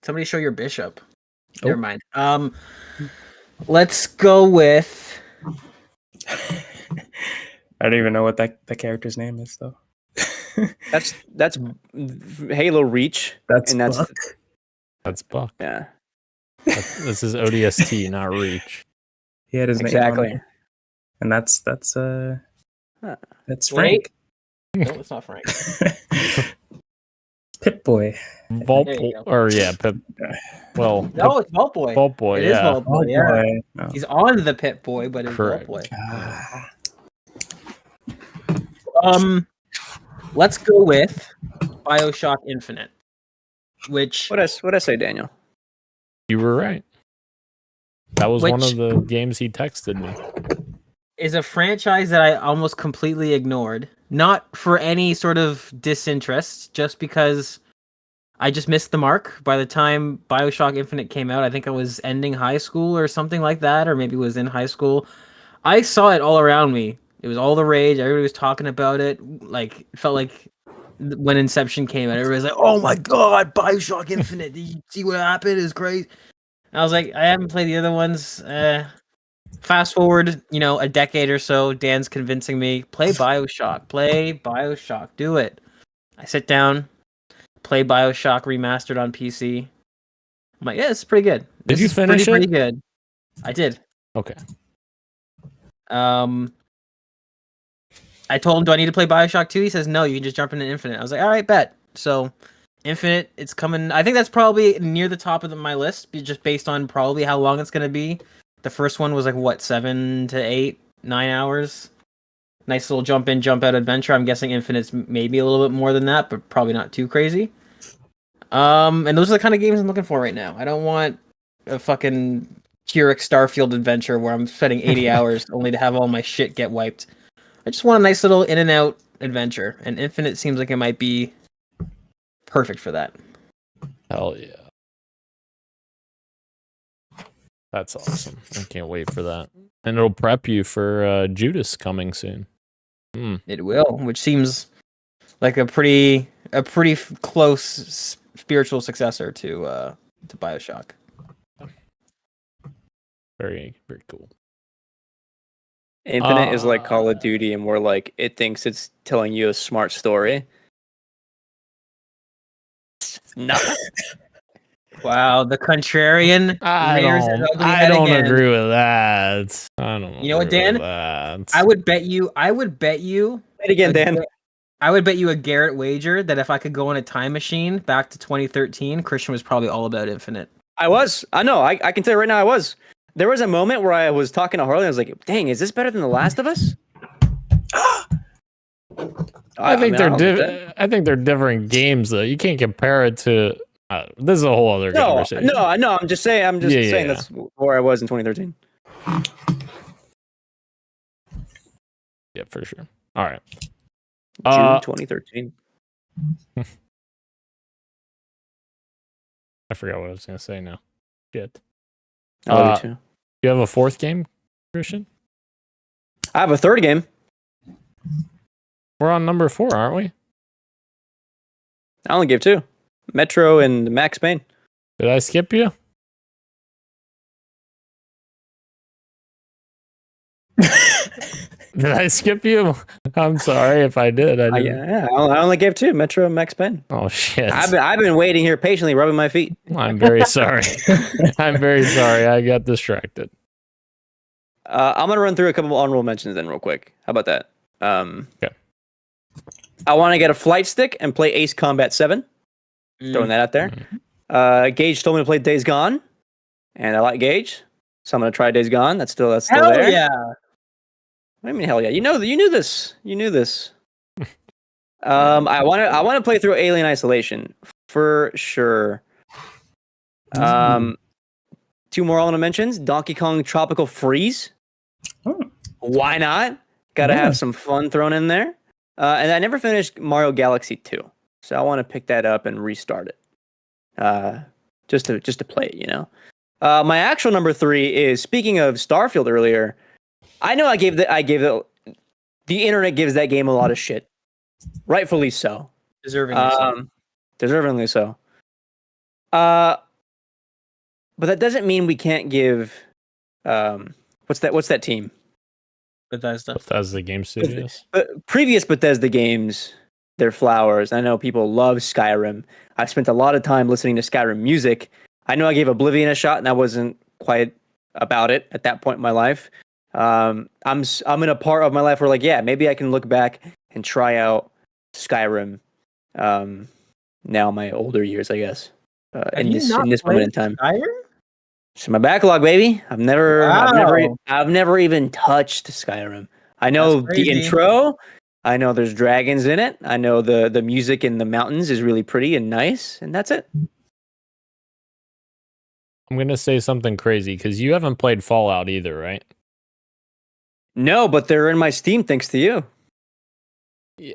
Somebody show your bishop. Never mind. Let's go with. I don't even know what the character's name is though. That's Halo Reach. That's Buck. That's Buck. Yeah. This is ODST, not Reach. He had his name on it. And that's Frank. No, it's not Frank. Pip Boy. Vault or Pip. Well, no, it's Vault Boy. Vault Boy. It is Vault Boy. Yeah. No. He's on the Pip Boy, but it's Vault Boy. Let's go with BioShock Infinite. Which what I say, Daniel? You were right. That was one Which- of the games he texted me. Is a franchise that I almost completely ignored. Not for any sort of disinterest, just because I just missed the mark. By the time BioShock Infinite came out, I think I was ending high school or something like that, or maybe was in high school. I saw it all around me. It was all the rage. Everybody was talking about it. Like, it felt like when Inception came out, everybody's like, "Oh my god, BioShock Infinite! Did you see what happened? It was crazy." And I was like, I haven't played the other ones. Fast forward, a decade or so, Dan's convincing me, play BioShock, do it. I sit down, play BioShock Remastered on PC. I'm like, yeah, it's pretty good. Did you finish it? Pretty good. I did. Okay. I told him, do I need to play BioShock 2? He says, no, you can just jump into Infinite. I was like, all right, bet. So, Infinite, it's coming. I think that's probably near the top of my list, just based on probably how long it's going to be. The first one was like, what, 7 to 8, 9 hours? Nice little jump in, jump out adventure. I'm guessing Infinite's maybe a little bit more than that, but probably not too crazy. And those are the kind of games I'm looking for right now. I don't want a fucking Pyrrhic Starfield adventure where I'm spending 80 hours only to have all my shit get wiped. I just want a nice little in and out adventure, and Infinite seems like it might be perfect for that. Hell yeah. That's awesome. I can't wait for that. And it'll prep you for Judas coming soon. It will, which seems like a pretty close spiritual successor to BioShock. Very, very cool. Infinite is like Call of Duty, and we're like, it thinks it's telling you a smart story. No. Wow, the contrarian. I rears his ugly don't head again. agree with that. I don't. You know what, agree Dan? with that. Say it again, Dan. I would bet you a Garrett wager that if I could go on a time machine back to 2013, Christian was probably all about Infinite. I was. I know. I can tell you right now, I was. There was a moment where I was talking to Harley. And I was like, "Dang, is this better than The Last of Us?" I think they're different games, though. You can't compare it to. This is a whole other conversation. No. I'm just saying. Yeah. That's where I was in 2013. Yeah, for sure. All right. June 2013. I forgot what I was gonna say now. Shit. I love you too. You have a fourth game, Christian? I have a third game. We're on number 4, aren't we? I only gave 2. Metro and Max Payne. Did I skip you? Did I skip you? I'm sorry if I did. I only gave 2. Metro and Max Payne. Oh shit! I've been waiting here patiently, rubbing my feet. I'm very sorry. I'm very sorry. I got distracted. I'm gonna run through a couple of honorable mentions then, real quick. How about that? Okay. I want to get a flight stick and play Ace Combat 7. Throwing that out there. Gage told me to play Days Gone, and I like Gage, so I'm gonna try Days Gone. That's still Hell there. yeah! What do you mean hell yeah? You knew this. I want to play through Alien Isolation for sure. 2 more honorable mentions: Donkey Kong Tropical Freeze. Why not? Gotta have some fun thrown in there. And I never finished Mario Galaxy 2, so I want to pick that up and restart it. Just to play it, My actual number 3 is, speaking of Starfield earlier. I know the internet gives that game a lot of shit, rightfully so. Deservingly so. But that doesn't mean we can't give. What's that team? Bethesda Game Studios. Previous Bethesda games, their flowers. I know people love Skyrim. I've spent a lot of time listening to Skyrim music. I know I gave Oblivion a shot, and I wasn't quite about it at that point in my life. I'm in a part of my life where, like, yeah, maybe I can look back and try out Skyrim. Now in my older years, I guess. In this moment in time. Skyrim? It's my backlog, baby. I've never even touched Skyrim. I know the intro. I know there's dragons in it. I know the music in the mountains is really pretty and nice, and that's it. I'm gonna say something crazy because you haven't played Fallout either, right? No, but they're in my Steam thanks to you.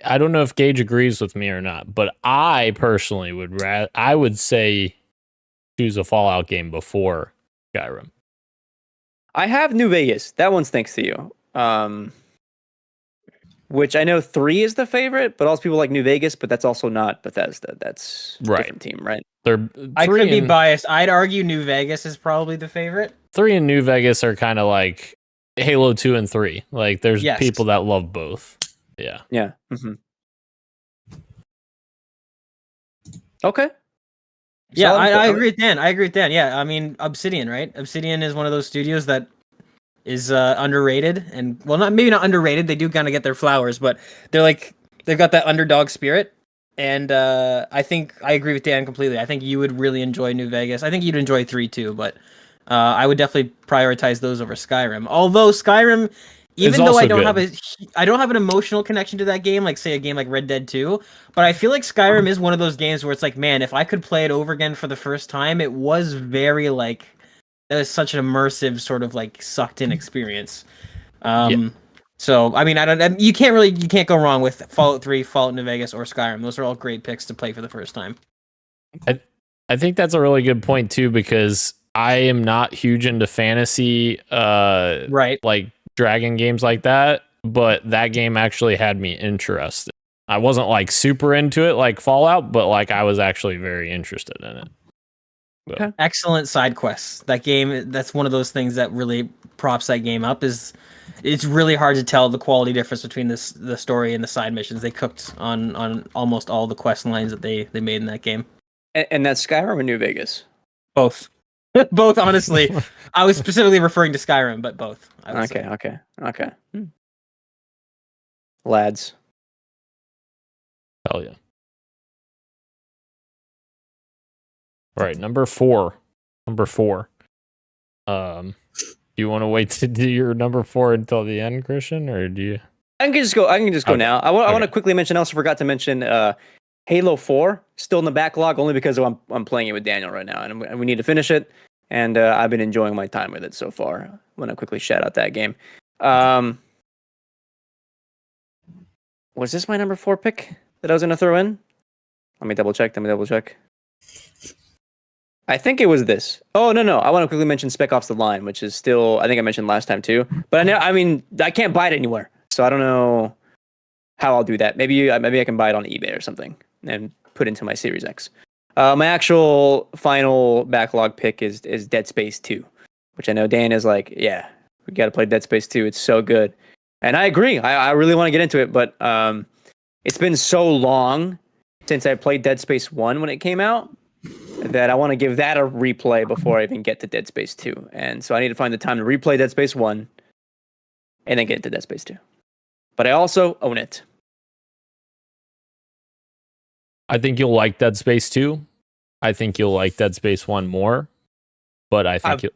I don't know if Gage agrees with me or not, but I personally would say choose a Fallout game before Skyrim. I have New Vegas. That one's thanks to you. Which I know 3 is the favorite, but also people like New Vegas, but that's also not Bethesda. That's a Right. different team, right? I could be biased. I'd argue New Vegas is probably the favorite. 3 and New Vegas are kind of like Halo 2 and 3. Like there's Yes. people that love both. Yeah. Yeah. Mm-hmm. Okay. Yeah, Solid I info. agree with Dan. I agree with Dan. Yeah, I mean Obsidian, right? Obsidian is one of those studios that is underrated, and well, maybe not underrated. They do kind of get their flowers, but they've got that underdog spirit, and I think I agree with Dan completely. I think you would really enjoy New Vegas. I think you'd enjoy 3 too, but I would definitely prioritize those over Skyrim. Although Skyrim, even though I don't have an emotional connection to that game, like say a game like Red Dead 2, but I feel like Skyrim is one of those games where it's like, man, if I could play it over again for the first time, it was very like, that was such an immersive sort of like sucked in experience. So I mean, you can't go wrong with Fallout 3, Fallout New Vegas, or Skyrim. Those are all great picks to play for the first time. I think that's a really good point too, because I am not huge into fantasy, Right. like dragon games like that, but that game actually had me interested. I wasn't like super into it like Fallout, but like I was actually very interested in it. So. Okay. Excellent side quests. That game, that's one of those things that really props that game up. Is it's really hard to tell the quality difference between the story and the side missions. They cooked on almost all the quest lines that they made in that game. And that's Skyrim or New Vegas? Both. Both, honestly. I was specifically referring to Skyrim, but both. Okay. Lads. Hell yeah. All right, number four. Do you want to wait to do your number 4 until the end, Christian, or do you? I can just go Okay. now. I want to quickly mention. I also forgot to mention Halo 4 still in the backlog, only because I'm playing it with Daniel right now, and we need to finish it. And I've been enjoying my time with it so far. I want to quickly shout out that game. Was this my number 4 pick that I was going to throw in? Let me double check. I think it was this. Oh, no. I want to quickly mention Spec Ops The Line, which is still, I think I mentioned last time too. But I can't buy it anywhere. So I don't know how I'll do that. Maybe I can buy it on eBay or something and put it into my Series X. My actual final backlog pick is Dead Space 2, which I know Dan is like, yeah, we got to play Dead Space 2. It's so good. And I agree. I really want to get into it, but it's been so long since I played Dead Space 1 when it came out that I want to give that a replay before I even get to Dead Space 2. And so I need to find the time to replay Dead Space 1 and then get into Dead Space 2. But I also own it. I think you'll like Dead Space 2. I think you'll like Dead Space 1 more. But I think you'll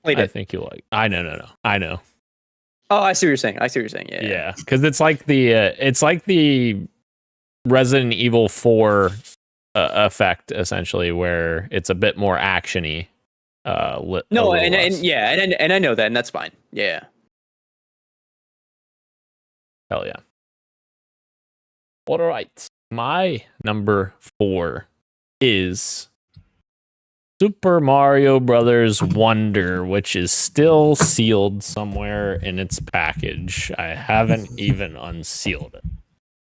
like. I know. Oh, I see what you're saying. Yeah. Because it's like the Resident Evil 4 effect, essentially, where it's a bit more actiony. No, and I know that, and that's fine. Yeah. Hell yeah. All right. My number 4 is Super Mario Brothers Wonder, which is still sealed somewhere in its package. I haven't even unsealed it.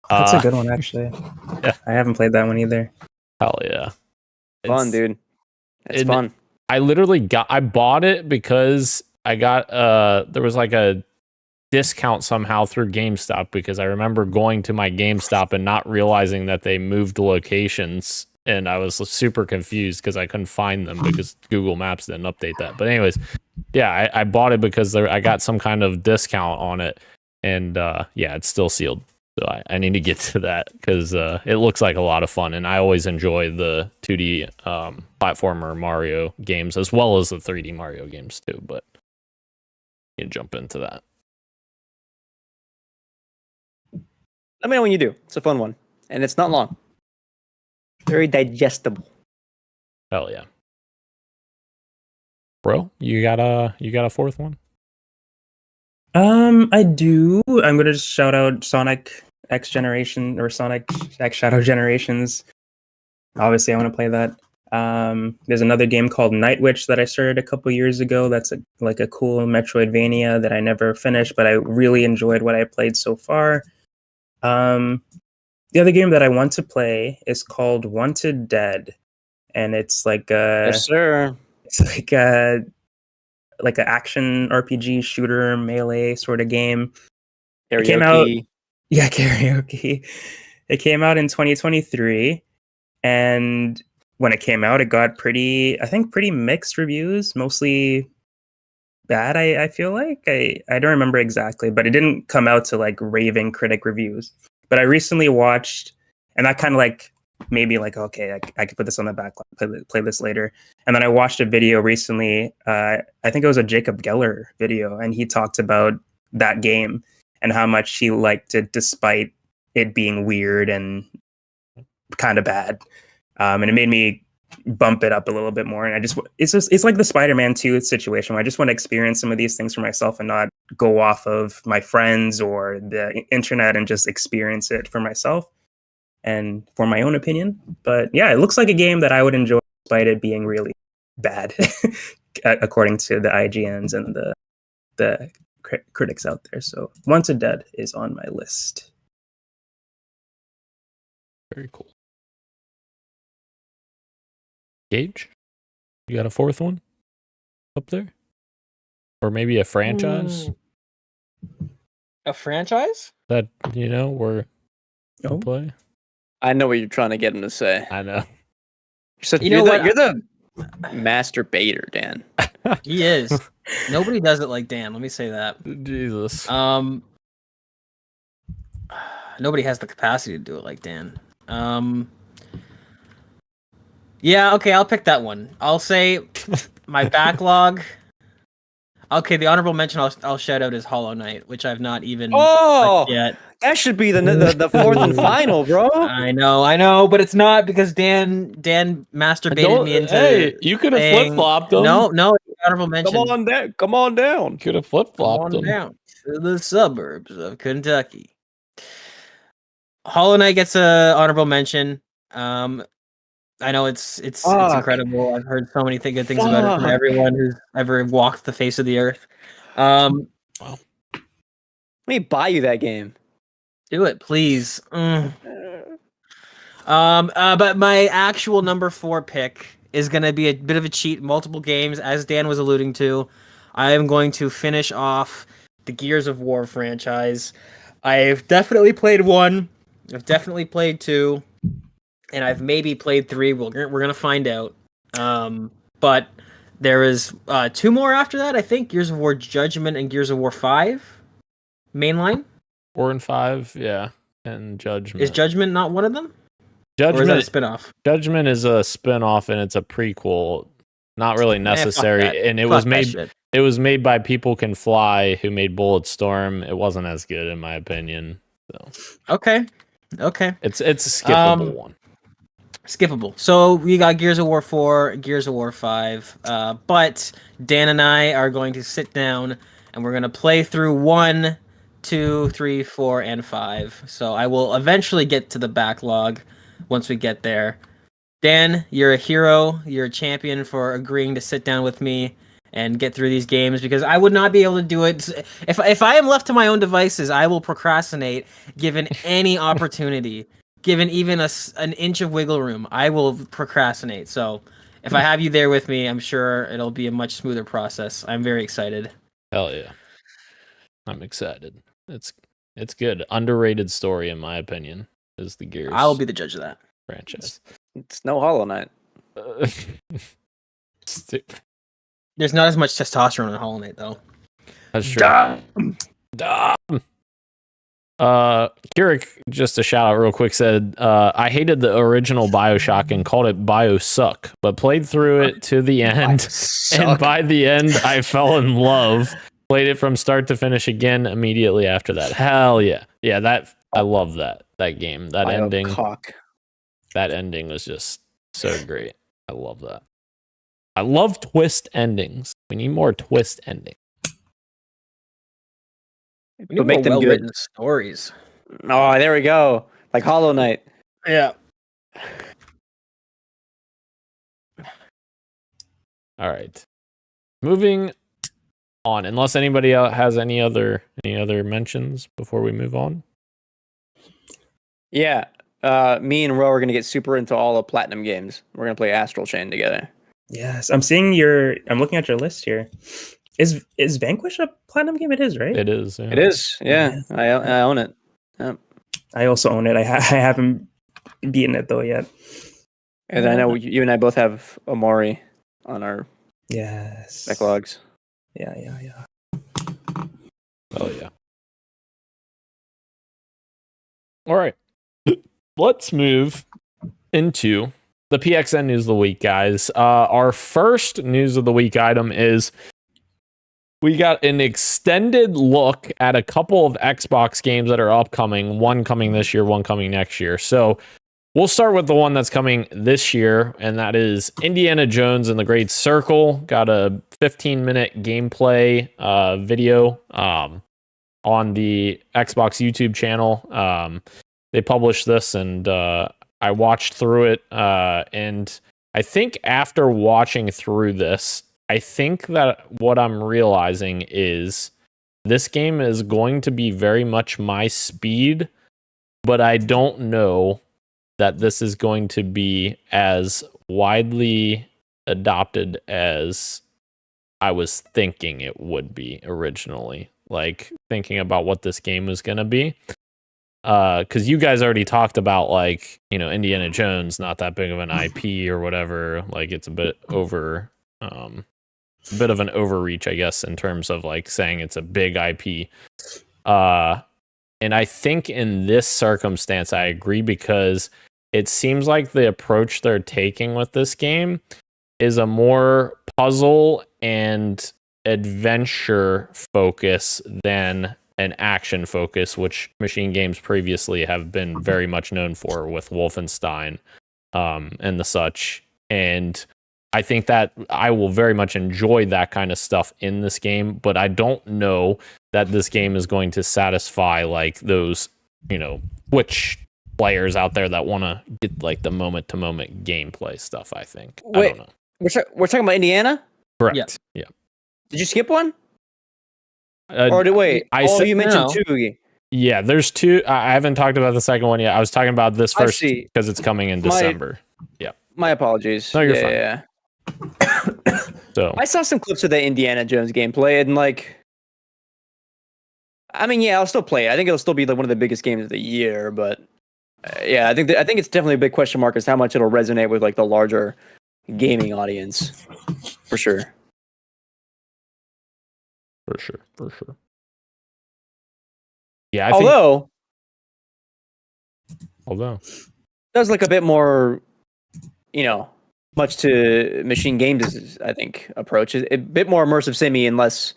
That's a good one, actually. Yeah. I haven't played that one either. Hell yeah. Fun, dude. It's fun. I bought it because I got there was like a discount somehow through GameStop, because I remember going to my GameStop and not realizing that they moved locations, and I was super confused because I couldn't find them because Google Maps didn't update that. But anyways, yeah, I bought it because I got some kind of discount on it, and yeah, it's still sealed. So I need to get to that because it looks like a lot of fun, and I always enjoy the 2D platformer Mario games as well as the 3D Mario games too. But you can jump into that. Let me know when you do. It's a fun one, and it's not long. Very digestible. Hell yeah. Bro, you got a fourth one? I do. I'm gonna just shout out Sonic X Generation or Sonic X Shadow Generations. Obviously, I want to play that. There's another game called Night Witch that I started a couple years ago. That's like a cool Metroidvania that I never finished, but I really enjoyed what I played so far. The other game that I want to play is called Wanted Dead, and it's like Yes, sir. it's like an action RPG shooter melee sort of game. It came out, Karaoke. yeah, karaoke. It came out in 2023, and when it came out, it got pretty mixed reviews, mostly bad. I feel like I don't remember exactly, but it didn't come out to like raving critic reviews. But I recently watched, and that kind of like made me like, okay, I could put this on the backlog, play this later. And then I watched a video recently. I think it was a Jacob Geller video, and he talked about that game and how much he liked it despite it being weird and kind of bad. And it made me bump it up a little bit more. And it's like the Spider-Man 2 situation where I just want to experience some of these things for myself and not go off of my friends or the internet and just experience it for myself and for my own opinion. But yeah, it looks like a game that I would enjoy despite it being really bad, according to the IGNs and the critics out there. So Wanted Dead is on my list. Very cool. Gage, you got a fourth one up there, or maybe a franchise A franchise? that we're gonna play? I know what you're trying to get him to say. I know. You're the master baiter, Dan. He is. Nobody does it like Dan. Let me say that. Jesus. Nobody has the capacity to do it like Dan. Yeah, okay, I'll pick that one. I'll say my backlog. Okay, the honorable mention I'll shout out is Hollow Knight, which I've not even touched yet. That should be the fourth and final, bro. I know, but it's not because Dan masturbated me into. Hey, you could have flip flopped them. No, honorable mention. Come on down. Could have flip flopped them. Down to the suburbs of Kentucky. Hollow Knight gets a honorable mention. I know it's incredible. I've heard so many good things about it from everyone who's ever walked the face of the earth. Wow. Let me buy you that game. Do it, please. But my actual number 4 pick is going to be a bit of a cheat. Multiple games, as Dan was alluding to. I am going to finish off the Gears of War franchise. I've definitely played 1. I've definitely played 2. And I've maybe played 3. We're gonna find out. But there is 2 more after that. I think Gears of War Judgment and Gears of War 5 mainline. 4 and 5, yeah, and Judgment. Is Judgment not one of them? Judgment, or is that a spinoff? Judgment is a spinoff, and it's a prequel. Not really necessary, and it was made by People Can Fly, who made Bulletstorm. It wasn't as good in my opinion. So okay, it's a skippable one. Skippable. So we got Gears of War 4, Gears of War 5, but Dan and I are going to sit down and we're going to play through 1, 2, 3, 4, and 5. So I will eventually get to the backlog once we get there. Dan, you're a hero. You're a champion for agreeing to sit down with me and get through these games because I would not be able to do it. If I am left to my own devices, I will procrastinate given any opportunity. Given even an inch of wiggle room, I will procrastinate. So if I have you there with me, I'm sure it'll be a much smoother process. I'm very excited. Hell yeah. I'm excited. It's good. Underrated story, in my opinion, is the Gears. I'll be the judge of that franchise. It's no Hollow Knight. There's not as much testosterone in Hollow Knight, though. That's true. Dumb. Keurig, just a shout out real quick, said, I hated the original Bioshock and called it Biosuck, but played through it to the end. And by the end, I fell in love. Played it from start to finish again immediately after that. Hell yeah. Yeah, I love that game. That ending. That ending was just so great. I love that. I love twist endings. We need more twist endings. But make them good. stories. Oh, there we go. Like Hollow Knight. Yeah. All right. Moving on. Unless anybody else has any other mentions before we move on. Yeah. Me and Ro are gonna get super into all the platinum games. We're gonna play Astral Chain together. Yes, I'm looking at your list here. Is Vanquish a platinum game? It is, right? It is. Yeah. It is. Yeah. I own it. Yep. I also own it. I haven't beaten it though yet. And I know you and I both have Omori on our Yes. backlogs. Yeah. Oh yeah. All right. Let's move into the PXN news of the week, guys. Our first news of the week item is we got an extended look at a couple of Xbox games that are upcoming, one coming this year, one coming next year. So we'll start with the one that's coming this year, and that is Indiana Jones and the Great Circle. Got a 15-minute gameplay video on the Xbox YouTube channel. They published this, and I watched through it, and I think after watching through this, I think that what I'm realizing is this game is going to be very much my speed, but I don't know that this is going to be as widely adopted as I was thinking it would be originally. Like, thinking about what this game was going to be. Because you guys already talked about, like, you know, Indiana Jones, not that big of an IP or whatever. Like, it's a bit bit of an overreach, I guess, in terms of like saying it's a big IP. And I think in this circumstance, I agree, because it seems like the approach they're taking with this game is a more puzzle and adventure focus than an action focus, which Machine Games previously have been very much known for with Wolfenstein and the such. And I think that I will very much enjoy that kind of stuff in this game, but I don't know that this game is going to satisfy like those, you know, Twitch players out there that want to get like the moment-to-moment gameplay stuff, I think. Wait, I don't know. We're talking about Indiana? Correct. Yeah. Did you skip one? Or did wait? You mentioned no. two. Yeah, there's two. I haven't talked about the second one yet. I was talking about this first because it's coming in December. Yeah. My apologies. No, you're fine. Yeah. So I saw some clips of the Indiana Jones gameplay, and like, I mean, yeah, I'll still play it. I think it'll still be like one of the biggest games of the year. But yeah, I think it's definitely a big question mark as how much it'll resonate with like the larger gaming audience, for sure. For sure. Yeah, Although it does look a bit more, you know, much to Machine Games' I think approach, a bit more immersive simi, and less.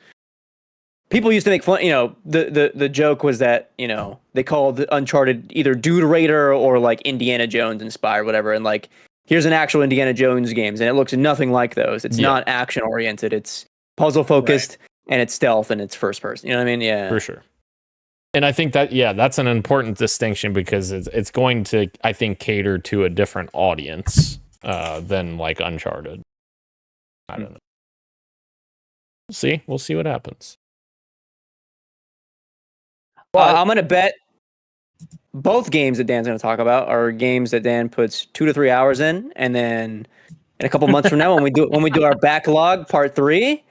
People used to make fun. You know, the joke was that, you know, they called Uncharted either Dude Raider or like Indiana Jones inspired, whatever, and like here's an actual Indiana Jones games, and it looks nothing like those. It's not action oriented. It's puzzle focused. Right. And it's stealth and it's first person. You know what I mean? Yeah. For sure. And I think that, that's an important distinction, because it's going to, I think, cater to a different audience than like Uncharted. I don't know. We'll see what happens. Well, I'm going to bet both games that Dan's going to talk about are games that Dan puts 2 to 3 hours in. And then in a couple months from now, when we do our backlog part 3,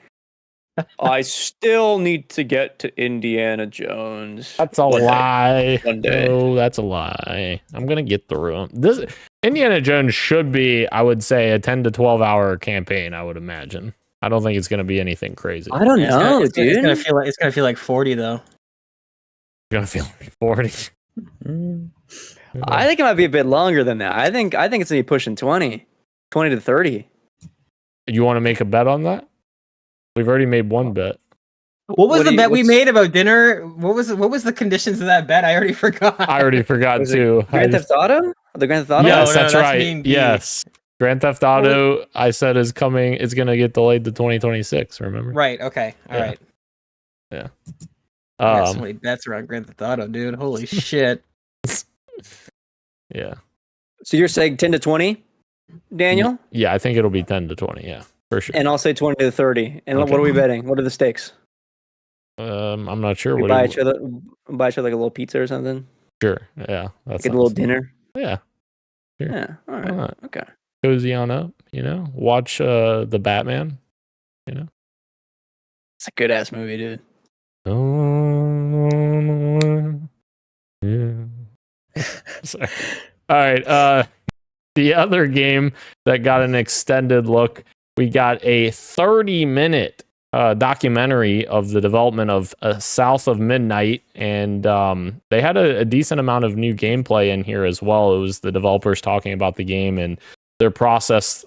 I still need to get to Indiana Jones. That's a lie. One day. Oh, that's a lie. I'm gonna get through them. This Indiana Jones should be, I would say, a 10 to 12 hour campaign. I would imagine. I don't think it's gonna be anything crazy. I don't know, dude. It's gonna feel like 40 though. It's gonna feel like 40. I think it might be a bit longer than that. I think it's gonna be pushing 20 to 30. You want to make a bet on that? We've already made one bet. What was the bet we made about dinner? What was the conditions of that bet? I already forgot. I already forgot too. Grand Theft Auto? The Grand Theft Auto? Yes, that's right. Yes. Grand Theft Auto, I said is coming. It's gonna get delayed to 2026. Remember? Right. Okay. All right. Yeah. I got so many bets around Grand Theft Auto, dude. Holy shit. Yeah. So you're saying 10 to 20, Daniel? Yeah, I think it'll be 10 to 20. Yeah, for sure. And I'll say 20 to 30. And Okay. what are we betting? What are the stakes? I'm not sure. We What buy each other like a little pizza or something. Sure. Yeah. That's Get a little dinner. Yeah. Sure. Yeah. All right. Why not? Okay. Cozy on up. Watch the Batman. It's a good ass movie, dude. Yeah. Sorry. All right. The other game that got an extended look, we got a 30-minute documentary of the development of South of Midnight, and they had a decent amount of new gameplay in here as well. It was the developers talking about the game and their process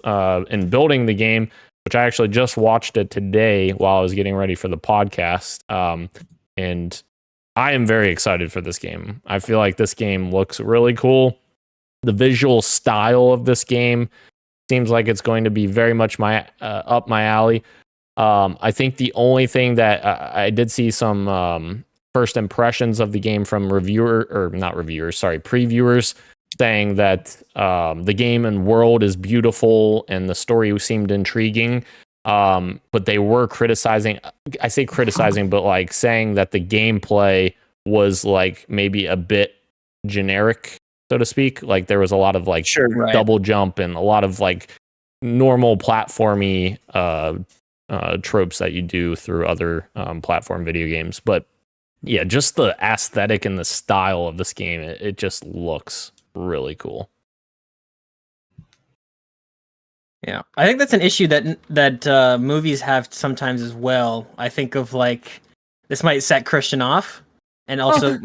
in building the game, which I actually just watched it today while I was getting ready for the podcast. And I am very excited for this game. I feel like this game looks really cool. The visual style of this game seems like it's going to be very much up my alley. I think the only thing that I did see some first impressions of the game from previewers saying that the game and world is beautiful and the story seemed intriguing. But they were criticizing, I say criticizing, but like saying that the gameplay was like maybe a bit generic, so to speak. Like there was a lot of like double jump and a lot of like normal platformy tropes that you do through other platform video games. But yeah, just the aesthetic and the style of this game, it just looks really cool. Yeah, I think that's an issue that movies have sometimes as well. I think of like this might set Christian off, and also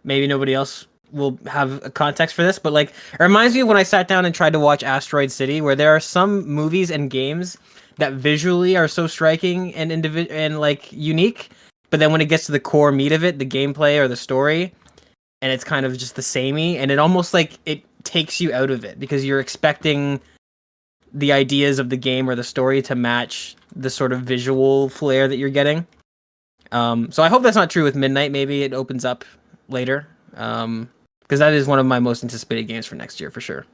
maybe nobody else will have a context for this. But like, it reminds me of when I sat down and tried to watch Asteroid City, where there are some movies and games that visually are so striking and and like unique, but then when it gets to the core meat of it, the gameplay or the story, and it's kind of just the samey, and it almost like it takes you out of it because you're expecting the ideas of the game or the story to match the sort of visual flair that you're getting. So I hope that's not true with Midnight. Maybe it opens up later, because that is one of my most anticipated games for next year for sure.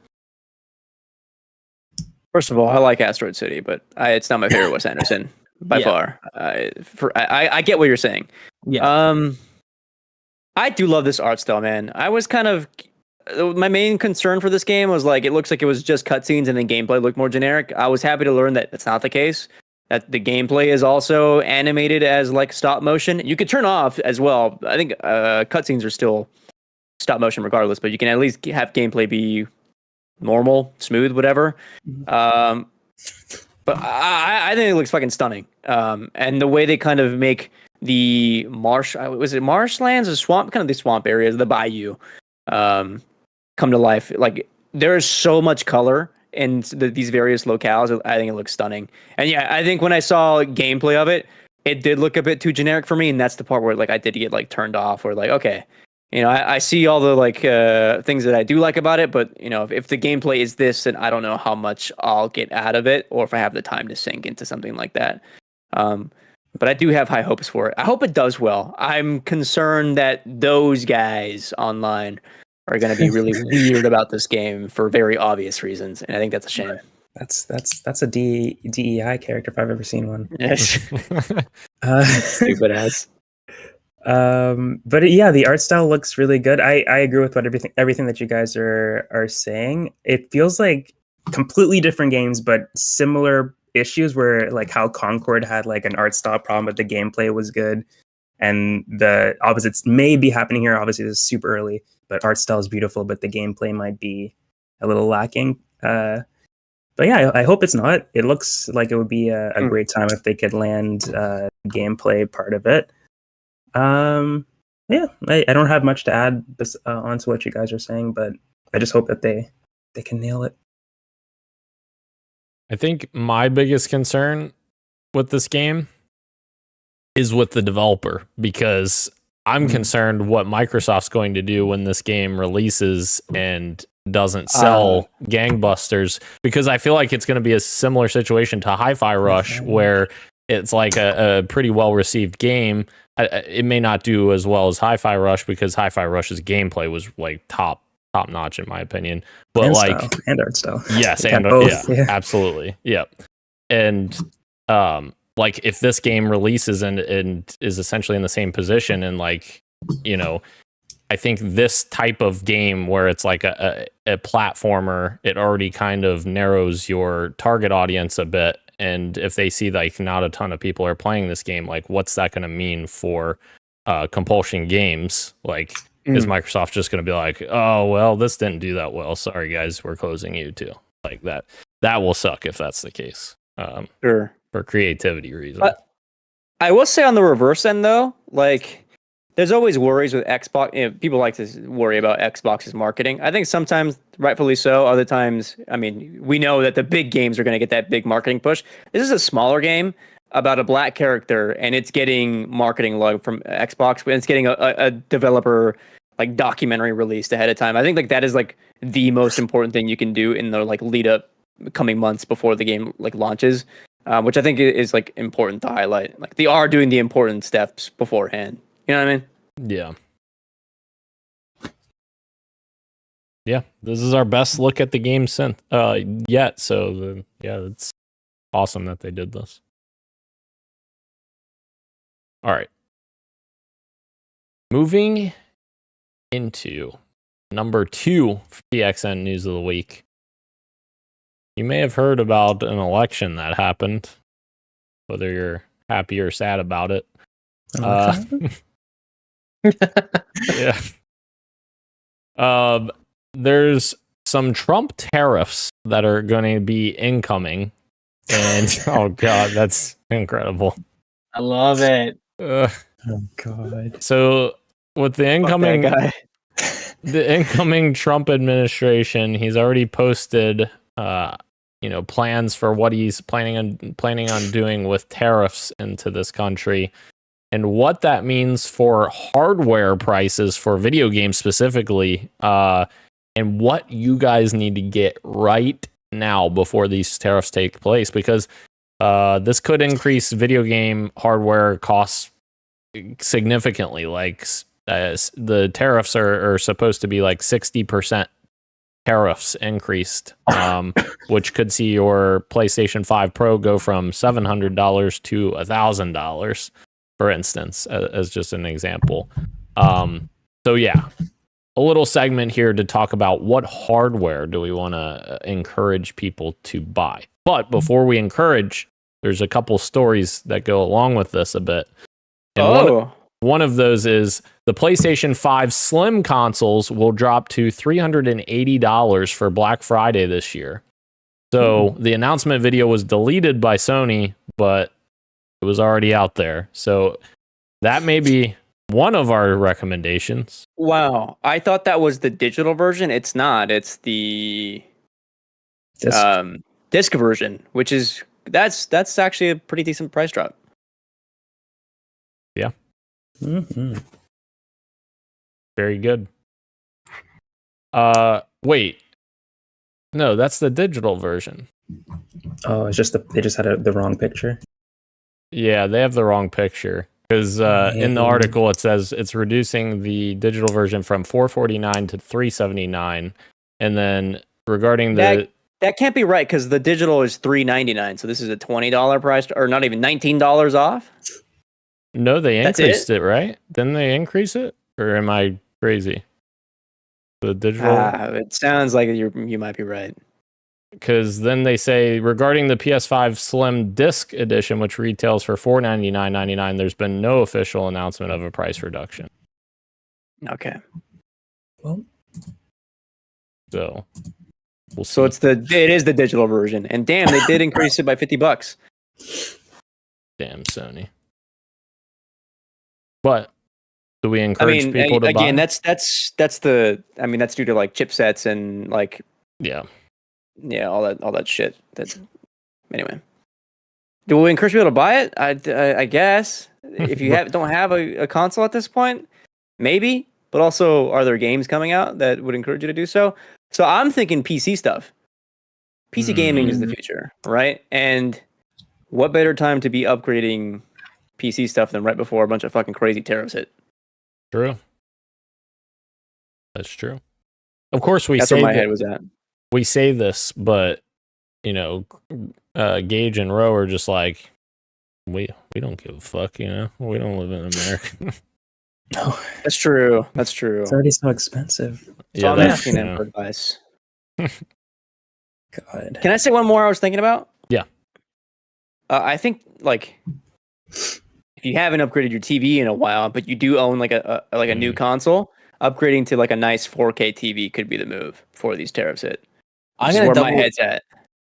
First of all, I like Asteroid City, but it's not my favorite Wes Anderson by far. I get what you're saying. Yeah. I do love this art style, man. I was kind of my main concern for this game was like it looks like it was just cutscenes and then gameplay looked more generic. I was happy to learn that that's not the case. That the gameplay is also animated as like stop motion. You could turn off as well. I think cutscenes are still stop motion regardless, but you can at least have gameplay be normal, smooth, whatever. But I think it looks fucking stunning. And the way they kind of make the was it marshlands or swamp, kind of the swamp areas, the bayou, come to life. Like there's so much color in these various locales. I think it looks stunning. And yeah, I think when I saw gameplay of it, it did look a bit too generic for me. And that's the part where like I did get like turned off or like, okay, I see all the like things that I do like about it, but if the gameplay is this, then I don't know how much I'll get out of it or if I have the time to sink into something like that. But I do have high hopes for it. I hope it does well. I'm concerned that those guys online are going to be really weird about this game for very obvious reasons, and I think that's a shame. That's a DEI character if I've ever seen one. Yes. Stupid ass. But yeah, the art style looks really good. I agree with what everything that you guys are saying. It feels like completely different games, but similar issues where like how Concord had like an art style problem, but the gameplay was good. And the opposites may be happening here. Obviously, this is super early, but art style is beautiful, but the gameplay might be a little lacking. But yeah, I hope it's not. It looks like it would be a great time if they could land gameplay part of it. Yeah, I don't have much to add onto what you guys are saying, but I just hope that they can nail it. I think my biggest concern with this game is with the developer, because I'm concerned what Microsoft's going to do when this game releases and doesn't sell gangbusters, because I feel like it's going to be a similar situation to Hi-Fi Rush, where it's like a pretty well received game. It may not do as well as Hi-Fi Rush, because Hi-Fi Rush's gameplay was like top notch in my opinion, but and like style, and art style. yes, and both, yeah, absolutely, yeah. And like if this game releases and is essentially in the same position, and like, you know, I think this type of game where it's like a platformer, it already kind of narrows your target audience a bit. And if they see like not a ton of people are playing this game, like what's that going to mean for Compulsion Games? Like, is Microsoft just going to be like, oh, well, this didn't do that well. Sorry, guys, we're closing you too. Like that will suck if that's the case. Sure. For creativity reasons. I will say on the reverse end, though, like, there's always worries with Xbox. You know, people like to worry about Xbox's marketing. I think sometimes, rightfully so. Other times, I mean, we know that the big games are going to get that big marketing push. This is a smaller game about a black character, and it's getting marketing love from Xbox, and it's getting a developer like documentary released ahead of time. I think like that is like the most important thing you can do in the like lead up coming months before the game like launches, which I think is like important to highlight. Like they are doing the important steps beforehand. You know what I mean? Yeah. Yeah, this is our best look at the game since yet. So yeah, it's awesome that they did this. All right. Moving into number 2 for PXN news of the week. You may have heard about an election that happened, whether you're happy or sad about it. Yeah. There's some Trump tariffs that are going to be incoming, and oh god, that's incredible. I love it. Oh god. So with the incoming Trump administration, he's already posted plans for what he's planning on doing with tariffs into this country. And what that means for hardware prices for video games specifically, and what you guys need to get right now before these tariffs take place, because this could increase video game hardware costs significantly. Like the tariffs are supposed to be like 60% tariffs increased, which could see your PlayStation 5 Pro go from $700 to $1,000. For instance, as just an example. So yeah, a little segment here to talk about what hardware do we want to encourage people to buy. But before we encourage, there's a couple stories that go along with this a bit. And one of those is the PlayStation 5 Slim consoles will drop to $380 for Black Friday this year. So the announcement video was deleted by Sony, but it was already out there. So that may be one of our recommendations. Wow. I thought that was the digital version. It's not. It's the disc version, which is that's actually a pretty decent price drop. Yeah. Mm-hmm. Very good. Wait. No, that's the digital version. Oh, it's just they just had the wrong picture. Yeah, they have the wrong picture, because in the article it says it's reducing the digital version from $449 to $379, and then regarding that can't be right, because the digital is $399, so this is a $20 price, or not even $19 off. No, they increased it, right? Didn't they increase it, or am I crazy? The digital. It sounds like you might be right. Because then they say, regarding the PS5 Slim Disc Edition, which retails for $499.99, there's been no official announcement of a price reduction. Okay. Well, so we'll see. So it is the digital version, and damn, they did increase it by $50. Damn Sony. But do we encourage people to buy? Again, that's the. I mean, that's due to like chipsets and like. Yeah, all that shit. Anyway, do we encourage people to buy it? I guess if you don't have a console at this point, maybe. But also, are there games coming out that would encourage you to do so? So I'm thinking PC stuff. PC gaming is the future, right? And what better time to be upgrading PC stuff than right before a bunch of fucking crazy tariffs hit? True. That's true. Of course, That's where my head was at. we say this, but you know, Gage and Roe are just like, we don't give a fuck, you know. We don't live in America. No, That's true. That's true. it's already so expensive. So I'm that's asking them true. for advice. God. Can I say one more I was thinking about? Yeah. I think like if you haven't upgraded your TV in a while, but you do own like a new console, upgrading to like a nice 4K TV could be the move before these tariffs hit. I'm This is gonna where double. my head's at.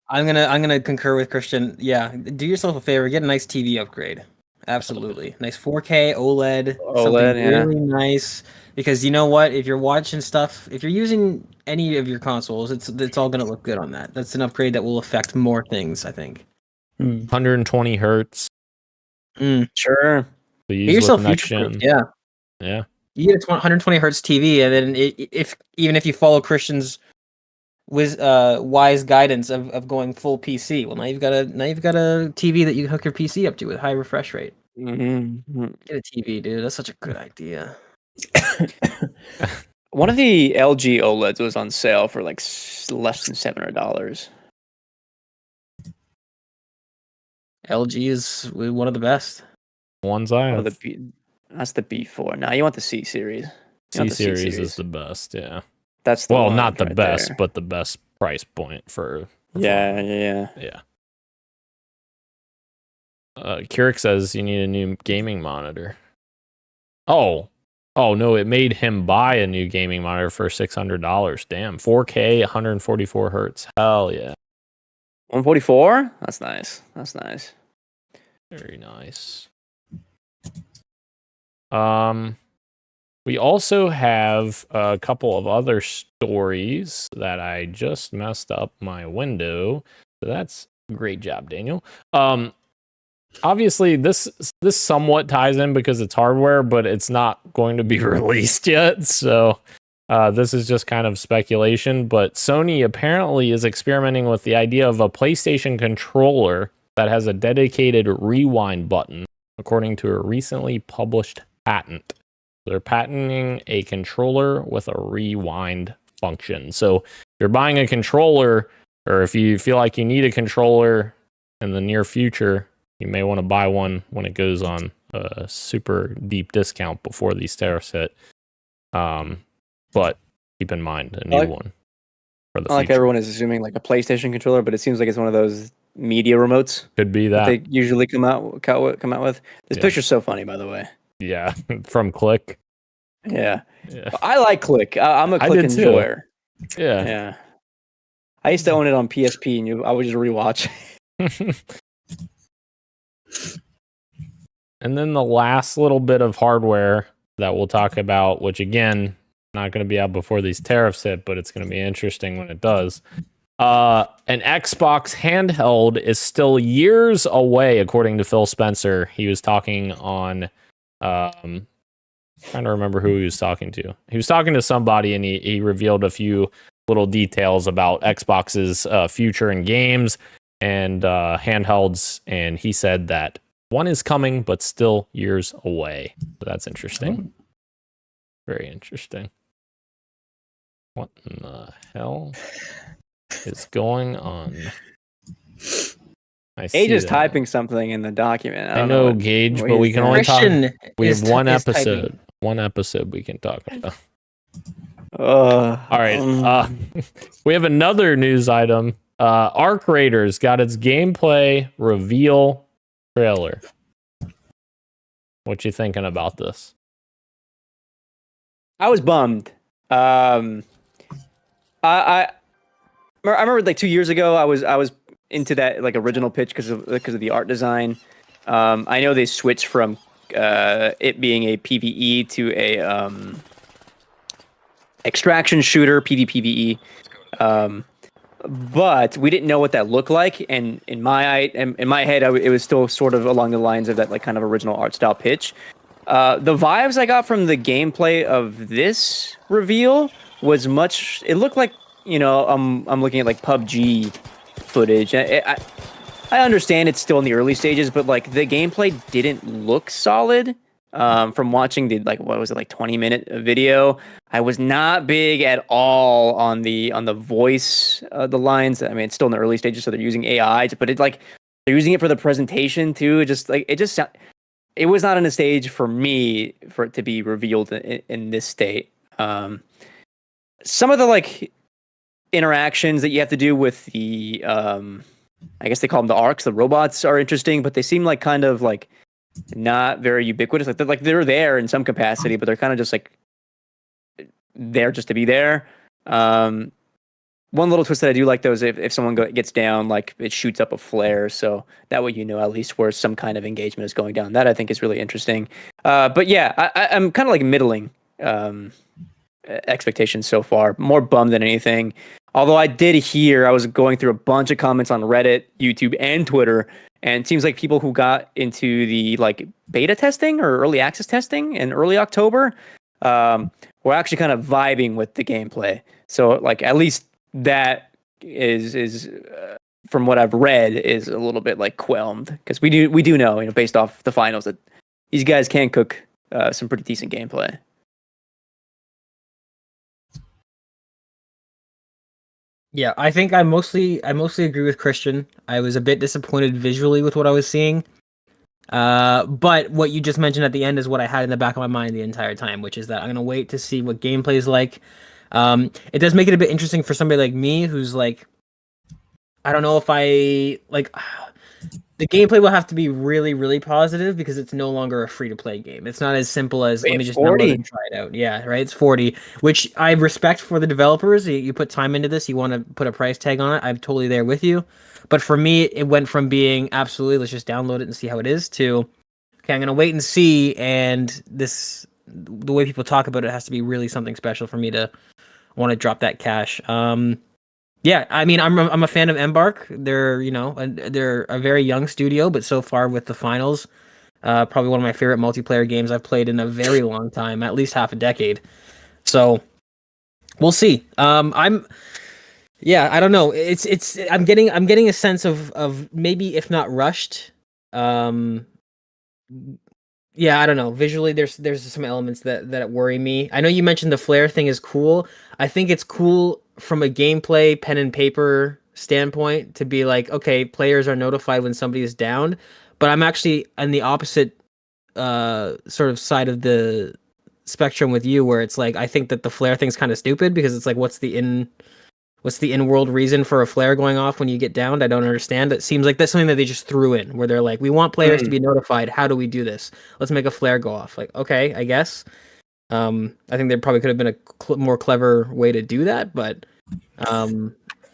I'm gonna concur with Christian. Yeah, do yourself a favor, get a nice TV upgrade. Absolutely, nice 4K OLED, something yeah. really nice. Because you know what, if you're watching stuff, if you're using any of your consoles, it's all gonna look good on that. That's an upgrade that will affect more things, I think. 120 hertz. Sure. To Get use yourself with next future-proof, gen. yeah. Yeah. You get a 120 hertz TV, and then even if you follow Christian's wise guidance of going full PC, well, now you've got a TV that you hook your PC up to with high refresh rate. Mm-hmm. Get a TV, dude. That's such a good idea. One of the LG OLEDs was on sale for like less than $700. LG is one of the best. Ones I have. That's the B4. Now you want the C series. C series is the best, yeah. That's the Well, one not the right best, there. but the best price point for Yeah. Keurig says you need a new gaming monitor. Oh no, it made him buy a new gaming monitor for $600. Damn, 4K, 144 hertz. Hell yeah, 144? That's nice. very nice. We also have a couple of other stories that I just messed up my window. So that's great job, Daniel. Obviously this somewhat ties in because it's hardware, but it's not going to be released yet. So this is just kind of speculation, but Sony apparently is experimenting with the idea of a PlayStation controller that has a dedicated rewind button, according to a recently published patent. They're patenting a controller with a rewind function. So if you're buying a controller, or if you feel like you need a controller in the near future, you may want to buy one when it goes on a super deep discount before these tariffs hit. But keep in mind a new one for the future. Like everyone is assuming like a PlayStation controller, but it seems like it's one of those media remotes. Could be that. They usually come out with. This picture's so funny, by the way. Yeah, from Click. Yeah. I like Click. I'm a I Click did too. enjoyer. Yeah. I used to own it on PSP, and I would just rewatch. And then the last little bit of hardware that we'll talk about, which again, not going to be out before these tariffs hit, but it's going to be interesting when it does. An Xbox handheld is still years away, according to Phil Spencer. He was talking on, trying to remember who he was talking to. He was talking to somebody, and he revealed a few little details about Xbox's future in games and handhelds, and he said that one is coming, but still years away. So that's interesting. Very interesting. What in the hell is going on? Age is typing something in the document. I know, Gage, but we can only talk. We have one episode. Typing. One episode we can talk about. All right. We have another news item. Arc Raiders got its gameplay reveal trailer. What you thinking about this? I was bummed. I remember like 2 years ago, I was into that like original pitch because of the art design. I know they switched from it being a PvE to a extraction shooter, PvPvE. But we didn't know what that looked like, and in my head, it was still sort of along the lines of that like kind of original art style pitch. The vibes I got from the gameplay of this reveal was much. It looked like I'm looking at like PUBG footage. I understand it's still in the early stages, but like the gameplay didn't look solid. From watching the like what was it like 20-minute video, I was not big at all on the voice the lines. I mean, it's still in the early stages, so they're using AI, but they're using it for the presentation too. It was not in a stage for me for it to be revealed in this state. Some of the like interactions that you have to do with the I guess they call them the arcs, the robots are interesting, but they seem like kind of like not very ubiquitous. Like they're there in some capacity, but they're kind of just like there just to be there. One little twist that I do like though is if someone gets down, like it shoots up a flare, so that way at least where some kind of engagement is going down. That I think is really interesting. But yeah, I'm kind of like middling expectations so far. More bummed than anything. Although I was going through a bunch of comments on Reddit, YouTube, and Twitter, and it seems like people who got into the like beta testing or early access testing in early October were actually kind of vibing with the gameplay. So like at least that is from what I've read is a little bit like quelled, because we do know, based off the finals, that these guys can cook some pretty decent gameplay. Yeah, I think I mostly agree with Christian. I was a bit disappointed visually with what I was seeing. But what you just mentioned at the end is what I had in the back of my mind the entire time, which is that I'm gonna wait to see what gameplay is like. It does make it a bit interesting for somebody like me who's like, I don't know if I like. The gameplay will have to be really, really positive because it's no longer a free-to-play game. It's not as simple as let me just download and try it out. Yeah, right. It's 40, which I respect for the developers. You put time into this. You want to put a price tag on it. I'm totally there with you. But for me, it went from being absolutely let's just download it and see how it is to okay, I'm gonna wait and see. And the way people talk about it has to be really something special for me to want to drop that cash. Yeah, I mean, I'm a fan of Embark. They're a very young studio, but so far with the finals, probably one of my favorite multiplayer games I've played in a very long time, at least half a decade. So we'll see. I don't know. I'm getting a sense of maybe if not rushed. Yeah, I don't know. Visually, there's some elements that worry me. I know you mentioned the flare thing is cool. I think it's cool from a gameplay pen and paper standpoint to be like, okay, players are notified when somebody is down, but I'm actually on the opposite sort of side of the spectrum with you, where it's like I think that the flare thing's kind of stupid because it's like, what's the in-world reason for a flare going off when you get downed? I don't understand. It seems like that's something that they just threw in, where they're like, we want players to be notified. How do we do this? Let's make a flare go off. Like, okay, I guess. I think there probably could have been a more clever way to do that, but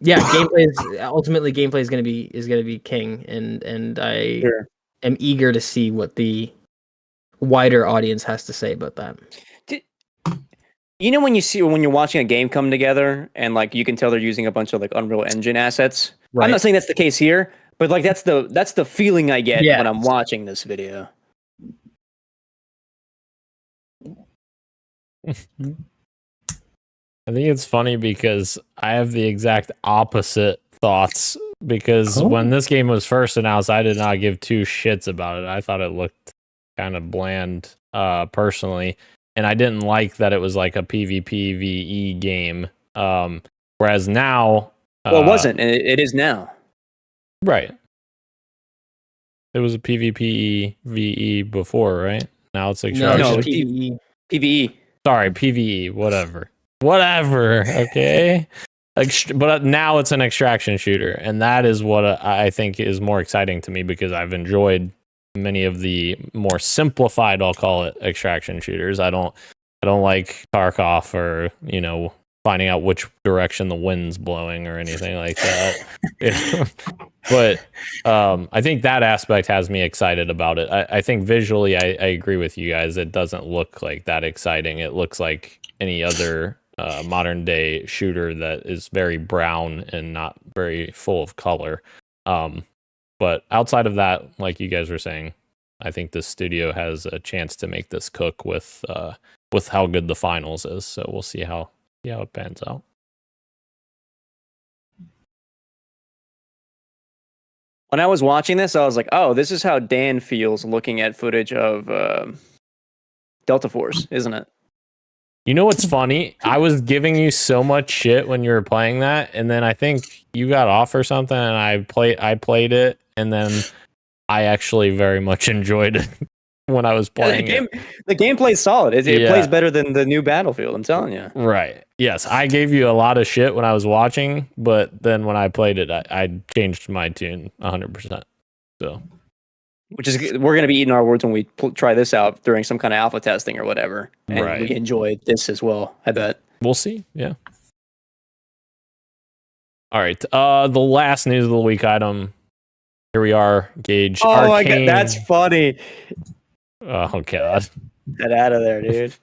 yeah, gameplay is going to be king, and I am eager to see what the wider audience has to say about that. When you're watching a game come together and like you can tell they're using a bunch of like Unreal Engine assets. Right. I'm not saying that's the case here, but like that's the feeling I get when I'm watching this video. I think it's funny because I have the exact opposite thoughts, because when this game was first announced, I did not give two shits about it. I thought it looked kind of bland, personally, and I didn't like that it was like a PvPvE game. Whereas now, well, it wasn't. It is now. Right. It was a PvPvE before, right? Now it's extraction. No, PvE. Sorry, PvE. Whatever. Okay. But now it's an extraction shooter, and that is what I think is more exciting to me, because I've enjoyed many of the more simplified, I'll call it, extraction shooters. I don't like Tarkov or finding out which direction the wind's blowing or anything like that. But I think that aspect has me excited about it. I think visually, I agree with you guys. It doesn't look like that exciting. It looks like any other modern day shooter that is very brown and not very full of color. But outside of that, like you guys were saying, I think this studio has a chance to make this cook with how good the finals is. So we'll see how it pans out. When I was watching this, I was like, oh, this is how Dan feels looking at footage of Delta Force, isn't it? You know what's funny? I was giving you so much shit when you were playing that, and then I think you got off or something, and I played it, and then I actually very much enjoyed it when I was playing it. The gameplay's solid. It plays better than the new Battlefield, I'm telling you. Right. Yes, I gave you a lot of shit when I was watching, but then when I played it, I changed my tune 100%. So, which is, we're going to be eating our words when we try this out during some kind of alpha testing or whatever, and we enjoy this as well. I bet we'll see. Yeah. All right. The last news of the week item. Here we are, Gage. Oh my god, that's funny. Oh god. Get out of there, dude.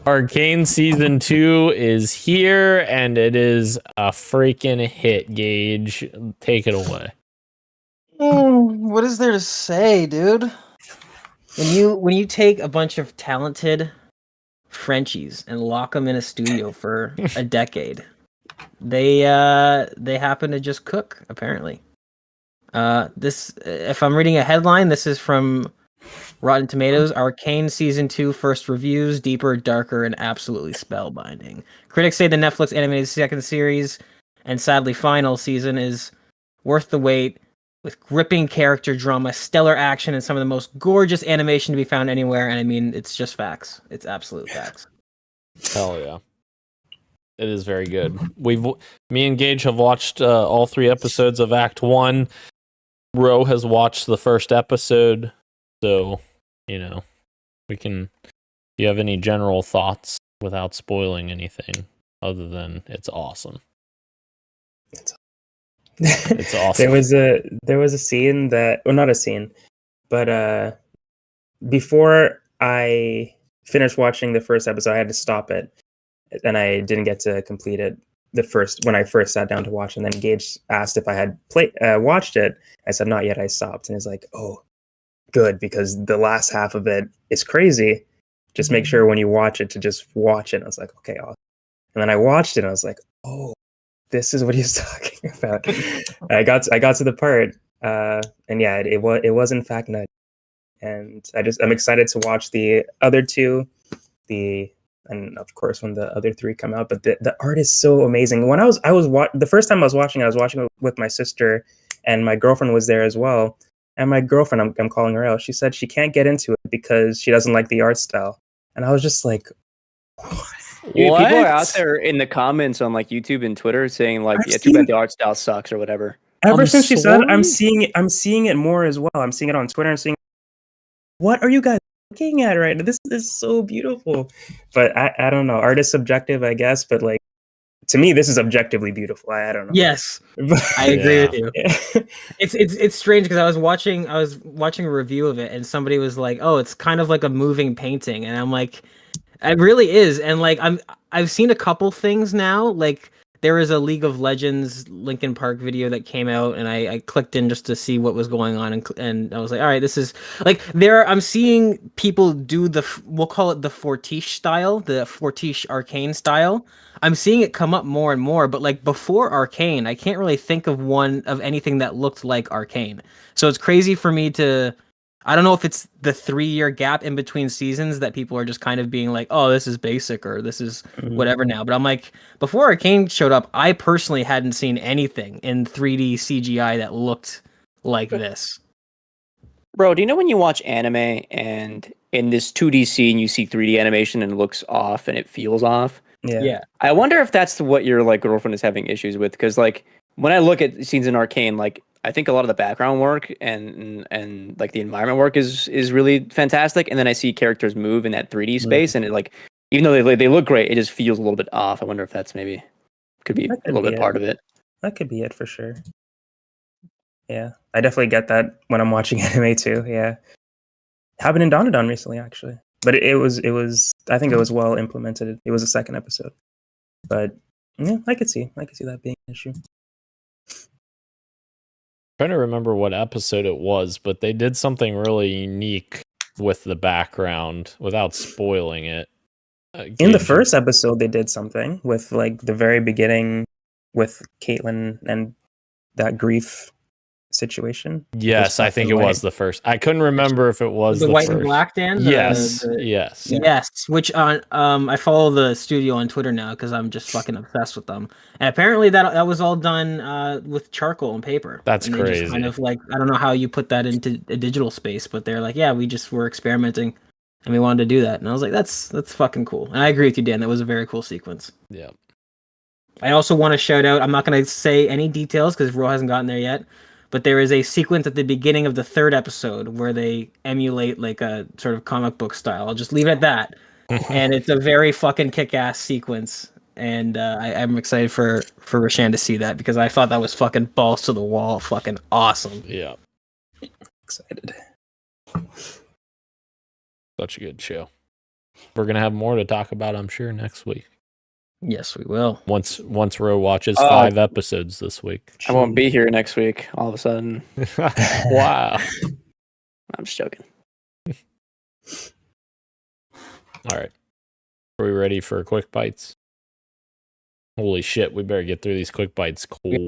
Arcane Season 2 is here, and it is a freaking hit, Gage. Take it away. What is there to say, dude? When you take a bunch of talented Frenchies and lock them in a studio for a decade, they happen to just cook, apparently. This, if I'm reading a headline, this is from Rotten Tomatoes. Arcane Season 2 first reviews, deeper, darker, and absolutely spellbinding. Critics say the Netflix animated second series and sadly final season is worth the wait, with gripping character drama, stellar action, and some of the most gorgeous animation to be found anywhere. And I mean, it's just facts. It's absolute facts. Hell yeah. It is very good. Me and Gage have watched all 3 episodes of Act 1. Ro has watched the first episode. So, we can, if you have any general thoughts without spoiling anything other than it's awesome. It's awesome. There was a scene that, well, not a scene, but before I finished watching the first episode, I had to stop it, and I didn't get to complete it when I first sat down to watch. And then Gage asked if I had watched it. I said not yet. I stopped, and he's like, "Oh, good, because the last half of it is crazy. Just make sure when you watch it to just watch it." And I was like, "Okay, awesome." And then I watched it, and I was like, "Oh, this is what he's talking about." I got to the part, and yeah, it was in fact nutty, and I'm excited to watch the other 2, and of course when the other 3 come out. But the art is so amazing. When the first time I was watching with my sister, and my girlfriend was there as well. And my girlfriend, I'm calling her out, she said she can't get into it because she doesn't like the art style, and I was just like, what? Dude, people are out there in the comments on like YouTube and Twitter saying like, "Yeah, too bad the art style sucks" or whatever. Ever since she said, I'm seeing it more as well. I'm seeing it on Twitter. I'm seeing, what are you guys looking at right now? This is so beautiful. But I don't know. Art is subjective, I guess. But like, to me, this is objectively beautiful. I don't know. Yes, I agree with you. Yeah. It's strange because I was watching a review of it, and somebody was like, "Oh, it's kind of like a moving painting," and I'm like, it really is. And like I've seen a couple things now. Like there was a League of Legends Linkin Park video that came out, and I clicked in just to see what was going on, and I was like, all right, this is like I'm seeing people do we'll call it the Fortiche style, the Fortiche Arcane style. I'm seeing it come up more and more, but like before Arcane, I can't really think of anything that looked like Arcane. So it's crazy for me to, I don't know if it's the 3-year gap in between seasons that people are just kind of being like, oh, this is basic or this is whatever now. But I'm like, before Arcane showed up, I personally hadn't seen anything in 3D CGI that looked like this. Bro, do you know when you watch anime and in this 2D scene you see 3D animation and it looks off and it feels off? Yeah. I wonder if that's what your like girlfriend is having issues with, because like when I look at scenes in Arcane, like I think a lot of the background work and like the environment work is really fantastic, and then I see characters move in that 3D space, and it like, even though they look great, it just feels a little bit off. I wonder if that's could be a little bit part of it. That could be it for sure. Yeah, I definitely get that when I'm watching anime too. Yeah, happened in Dandadan recently actually, but it was I think it was well implemented. It was the second episode, but yeah, I could see that being an issue. Trying to remember what episode it was, but they did something really unique with the background without spoiling it. In the first episode, they did something with like the very beginning with Caitlyn and that grief situation. Yes, I think it was the first. I couldn't remember if it was the the white first. and black, Dan. Yes, yes. Yeah. Yes, which I follow the studio on Twitter now because I'm just fucking obsessed with them. And apparently that was all done with charcoal and paper. That's and they crazy. Just kind of like, I don't know how you put that into a digital space, but they're like, yeah, we just were experimenting, and we wanted to do that. And I was like, that's fucking cool. And I agree with you, Dan. That was a very cool sequence. Yeah. I also want to shout out. I'm not going to say any details because Ro hasn't gotten there yet. But there is a sequence at the beginning of the third episode where they emulate like a sort of comic book style. I'll just leave it at that. And it's a very fucking kick-ass sequence. And I'm excited for Rashan to see that because I thought that was fucking balls to the wall, fucking awesome. Yeah. Excited. Such a good show. We're gonna have more to talk about, I'm sure, next week. Yes, we will. Once Ro watches 5 episodes this week. I won't be here next week. All of a sudden, Wow. I'm just joking. All right. Are we ready for quick bites? Holy shit, we better get through these quick bites quick.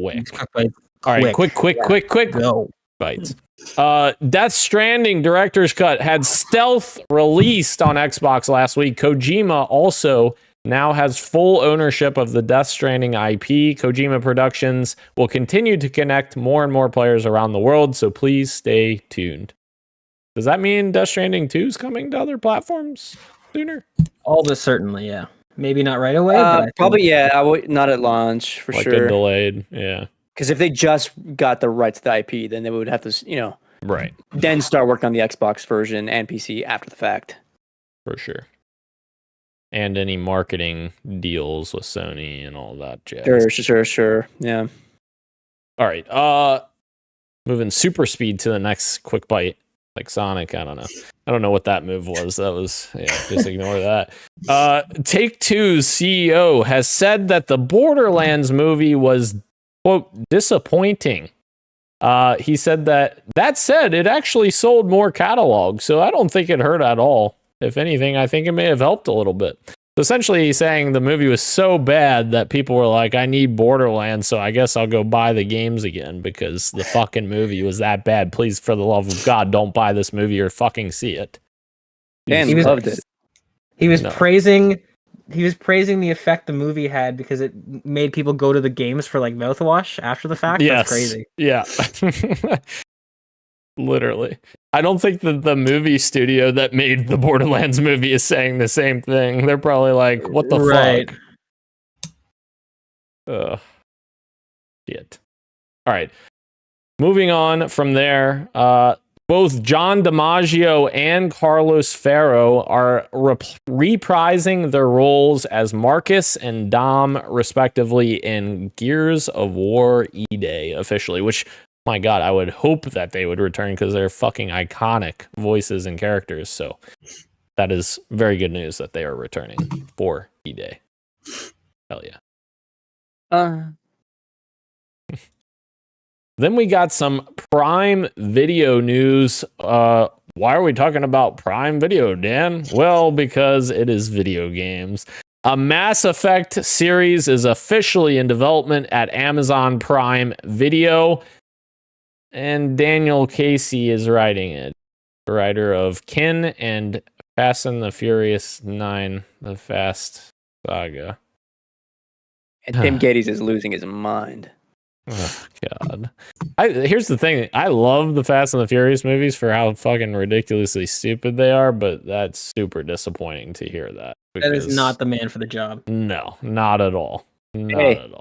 All right, quick Go. bites. Death Stranding Director's Cut had stealth released on Xbox last week. Kojima also now has full ownership of the Death Stranding IP. Kojima Productions will continue to connect more and more players around the world, so please stay tuned. Does that mean Death Stranding 2 is coming to other platforms sooner? All this certainly, yeah. Maybe not right away, but Probably, yeah. I would not at launch for Like sure. a delayed, yeah. Because if they just got the rights to the IP, then they would have to, Right, then start working on the Xbox version and PC after the fact. for sure. And any marketing deals with Sony and all that jazz. Sure. Yeah. All right. Moving super speed to the next quick bite, like Sonic. I don't know what that move was. That was, just ignore that. Take-Two's CEO has said that the Borderlands movie was, quote, disappointing. He said that said, it actually sold more catalog, so I don't think it hurt at all. If anything, I think it may have helped a little bit. So essentially, he's saying the movie was so bad that people were like, I need Borderlands, so I guess I'll go buy the games again because the fucking movie was that bad. Please, for the love of God, don't buy this movie or fucking see it. And He was- loved it. he was No. praising the effect the movie had because it made people go to the games for like mouthwash after the fact. Yes. That's crazy. Yeah. Literally. I don't think that the movie studio that made the Borderlands movie is saying the same thing. They're probably like, what the Right. fuck? Ugh. Shit. All right. Moving on from there, both John DiMaggio and Carlos Ferro are reprising their roles as Marcus and Dom, respectively, in Gears of War E-Day officially, which, my God, I would hope that they would return because they're fucking iconic voices and characters. So that is very good news that they are returning for E-Day. Hell yeah. Then we got some Prime Video news. Why are we talking about Prime Video, Dan? Well, because it is video games. A Mass Effect series is officially in development at Amazon Prime Video. And Daniel Casey is writing it. The writer of Kin and Fast and the Furious 9, the Fast Saga. And Tim Geddes is losing his mind. Oh, God. Here's the thing. I love the Fast and the Furious movies for how fucking ridiculously stupid they are, but that's super disappointing to hear that. That is because- not the man for the job. No, not at all. Not Hey, at all.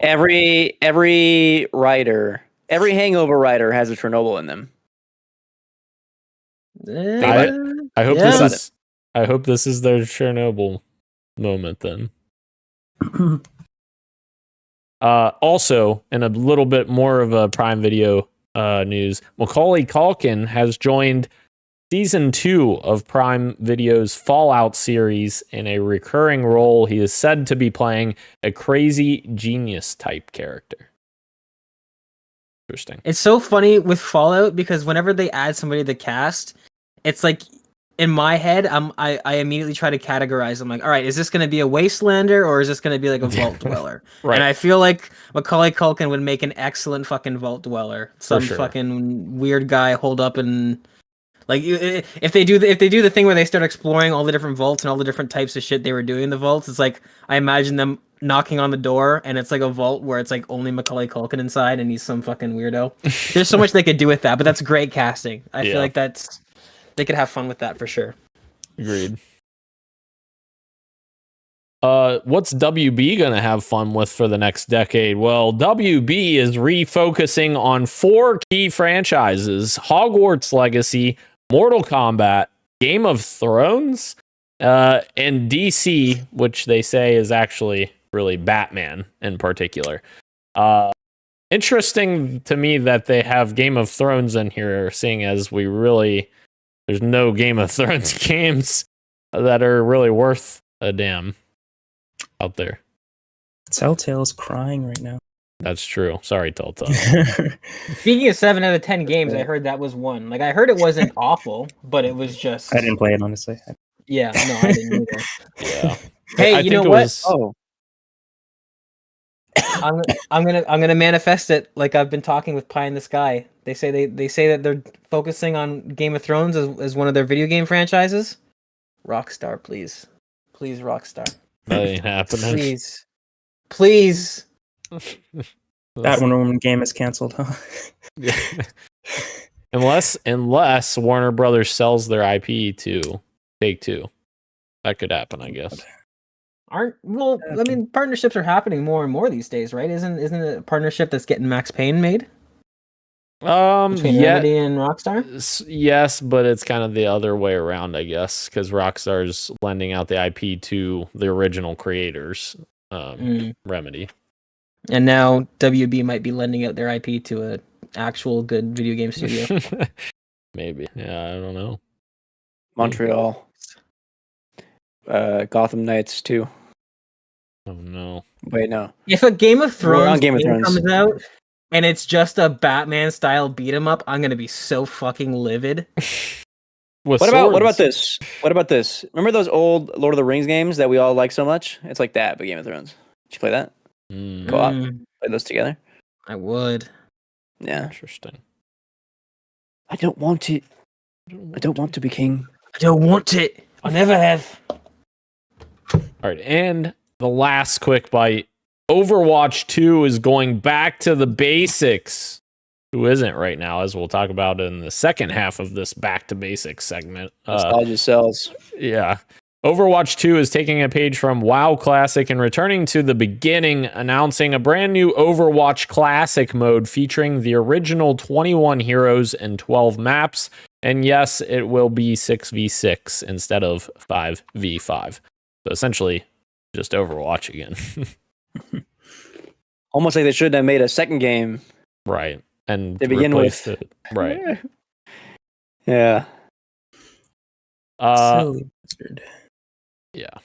every writer, every Hangover writer has a Chernobyl in them. I hope Yeah. I hope this is their Chernobyl moment then. Also, in a little bit more of a Prime Video news, Macaulay Culkin has joined Season 2 of Prime Video's Fallout series in a recurring role. He is said to be playing a crazy genius type character. Interesting. It's so funny with Fallout because whenever they add somebody to the cast, it's like in my head, I immediately try to categorize. I'm like, all right, is this going to be a wastelander or is this going to be like a vault dweller? Right. And I feel like Macaulay Culkin would make an excellent fucking vault dweller. Some sure. fucking weird guy holed up in like if they do the thing where they start exploring all the different vaults and all the different types of shit they were doing in the vaults. It's like I imagine them knocking on the door and it's like a vault where it's like only Macaulay Culkin inside and he's some fucking weirdo. There's so much they could do with that, but that's great casting. I feel like they could have fun with that for sure. Agreed. What's WB gonna have fun with for the next decade? Well, WB is refocusing on 4 key franchises: Hogwarts Legacy, Mortal Kombat, Game of Thrones, and DC, which they say is actually really Batman in particular. Interesting to me that they have Game of Thrones in here, seeing as there's no Game of Thrones games that are really worth a damn out there. Telltale's crying right now. That's true. Sorry, Telltale. Speaking of 7 out of 10 games, I heard that was one. Like I heard it wasn't awful, but it was just. I didn't play it honestly. Yeah, no, I didn't either. Yeah. Hey, you know what? Oh, I'm gonna manifest it like I've been talking with Pie in the Sky. They say that they're focusing on Game of Thrones as one of their video game franchises. Rockstar, please, Rockstar, That ain't happening. please. That one game is canceled, huh? Unless Warner Brothers sells their IP to Take-Two, that could happen, I guess. I mean, partnerships are happening more and more these days, right? Isn't it a partnership that's getting Max Payne made? Between Remedy and Rockstar? Yes, but it's kind of the other way around, I guess, because Rockstar's lending out the IP to the original creators, Remedy. And now WB might be lending out their IP to an actual good video game studio. Maybe. Yeah, I don't know. Montreal. Gotham Knights too. Oh no. Wait, no. If a Game of Thrones Game comes out and it's just a Batman style beat 'em up, I'm gonna be so fucking livid. What about this? What about this? Remember those old Lord of the Rings games that we all like so much? It's like that, but Game of Thrones. Did you play that? Co-op? Play those together? I would. Yeah. Interesting. I don't want it. I don't want to be king. I don't want it. I never have. All right, and the last quick bite. Overwatch 2 is going back to the basics. Who isn't right now, as we'll talk about in the second half of this back to basics segment. Nostalgia sells. Yeah. Overwatch 2 is taking a page from WoW Classic and returning to the beginning, announcing a brand new Overwatch Classic mode featuring the original 21 heroes and 12 maps. And yes, it will be 6v6 instead of 5v5. So essentially, just Overwatch again. Almost like they should have made a second game. Right. And to begin with. it. Right. Yeah. Silly bastard. Yeah.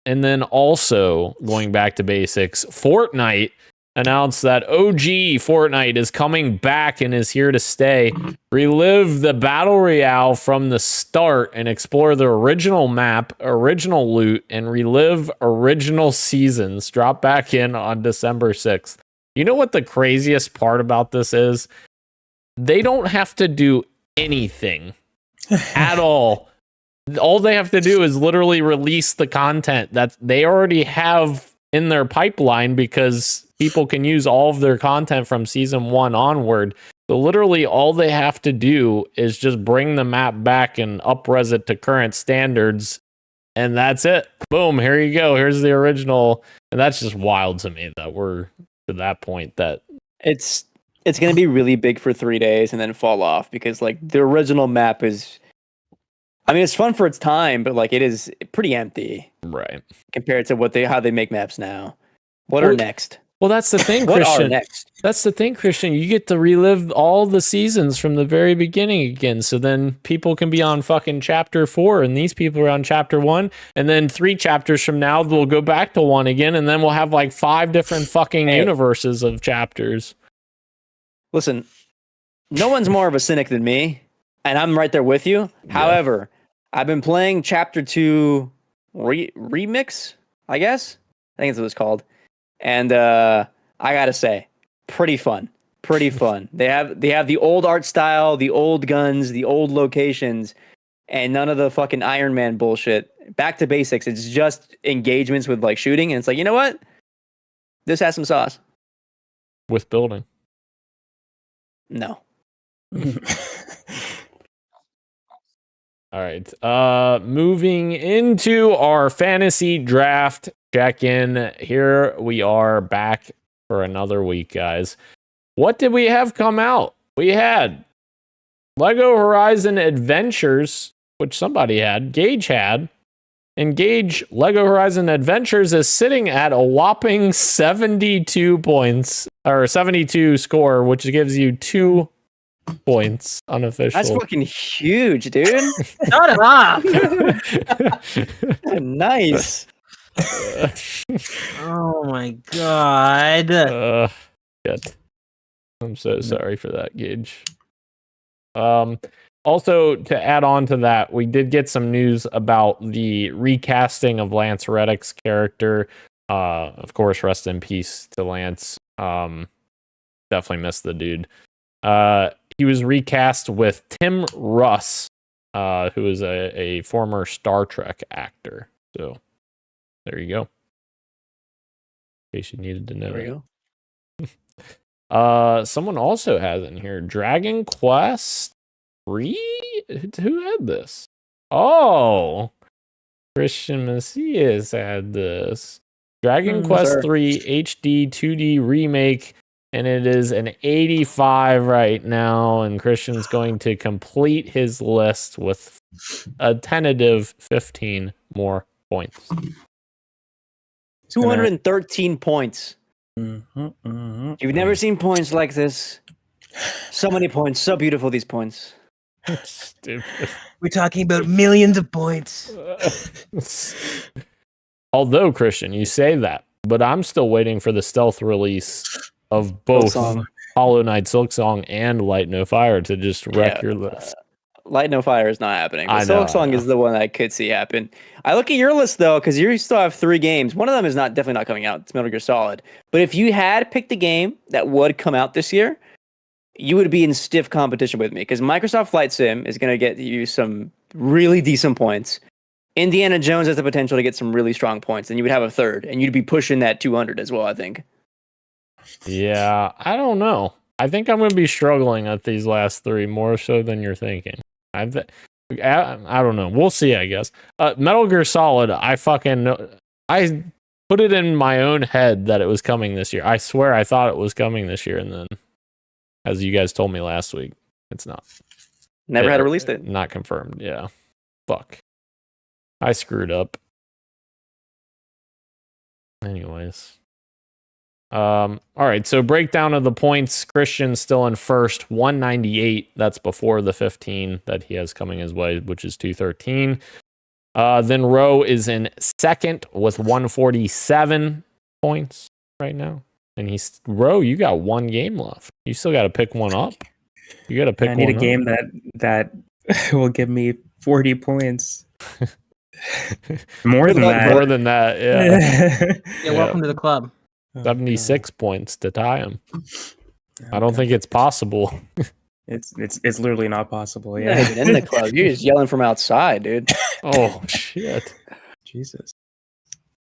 And then also, going back to basics, Fortnite announced that OG Fortnite is coming back and is here to stay. Relive the Battle Royale from the start and explore the original map, original loot, and relive original seasons. Drop back in on December 6th. You know what the craziest part about this is? They don't have to do anything at all. All they have to do is literally release the content that they already have in their pipeline, because people can use all of their content from season 1 onward. So literally all they have to do is just bring the map back and up-res it to current standards, and that's it. Boom, here you go. Here's the original. And that's just wild to me that we're to that point that it's going to be really big for 3 days and then fall off, because like the original map is, I mean, it's fun for its time, but like it is pretty empty, right, compared to how they make maps now. What are next? Well, that's the thing, What Christian. are next? That's the thing, Christian. You get to relive all the seasons from the very beginning again. So then people can be on fucking chapter 4, and these people are on chapter 1. And then 3 chapters from now, we'll go back to 1 again. And then we'll have like 5 different fucking universes of chapters. Listen, no one's more of a cynic than me, and I'm right there with you. Yeah. However, I've been playing Chapter 2 Remix, I guess. I think that's what it's called. And I gotta say, pretty fun. Pretty fun. They have the old art style, the old guns, the old locations, and none of the fucking Iron Man bullshit. Back to basics. It's just engagements with like shooting, and it's like, you know what? This has some sauce. With building. No. All right. Moving into our fantasy draft check-in. Here we are back for another week, guys. What did we have come out? We had Lego Horizon Adventures, which somebody had. Gage had. And Gage, Lego Horizon Adventures is sitting at a whopping 72 points, or 72 score, which gives you 2 points unofficial. That's fucking huge, dude. Shut up! Nice. Oh my god. Shit. I'm so sorry for that, Gage. Also, to add on to that, we did get some news about the recasting of Lance Reddick's character. Of course, rest in peace to Lance. Definitely missed the dude. He was recast with Tim Russ, who is a former Star Trek actor. So, there you go. In case you needed to know. There you go. Someone also has in here Dragon Quest 3? Who had this? Oh, Christian Macias had this. Dragon Quest 3 HD 2D remake, and it is an 85 right now, and Christian's going to complete his list with a tentative 15 more points. 213 points. Mm-hmm. You've never seen points like this. So many points. So beautiful, these points. Stupid. We're talking about millions of points. Although, Christian, you say that, but I'm still waiting for the stealth release of both Hollow Knight Silksong and Light No Fire to just wreck your list. Light No Fire is not happening. But I know. Silksong is the one that I could see happen. I look at your list, though, because you still have 3 games. One of them is definitely not coming out. It's Metal Gear Solid. But if you had picked a game that would come out this year, you would be in stiff competition with me, because Microsoft Flight Sim is going to get you some really decent points. Indiana Jones has the potential to get some really strong points, and you would have a third, and you'd be pushing that 200 as well, I think. Yeah, I don't know. I think I'm going to be struggling at these last 3 more so than you're thinking. I don't know. We'll see, I guess. Metal Gear Solid, I put it in my own head that it was coming this year. I swear I thought it was coming this year, and then, as you guys told me last week, it's not. Never had a release date. Not confirmed, yeah. Fuck. I screwed up. Anyways. All right, so breakdown of the points. Christian's still in first, 198. That's before the 15 that he has coming his way, which is 213. Then Roe is in second with 147 points right now. And Roe, you got 1 game left. You still got to pick one up. You got to pick one up. I need a game that will give me 40 points. More than that, yeah. Yeah, welcome to the club. 76 points to tie him. I don't think it's possible. It's literally not possible. Yeah, Yeah. in the club, you're just yelling from outside, dude. Oh shit! Jesus.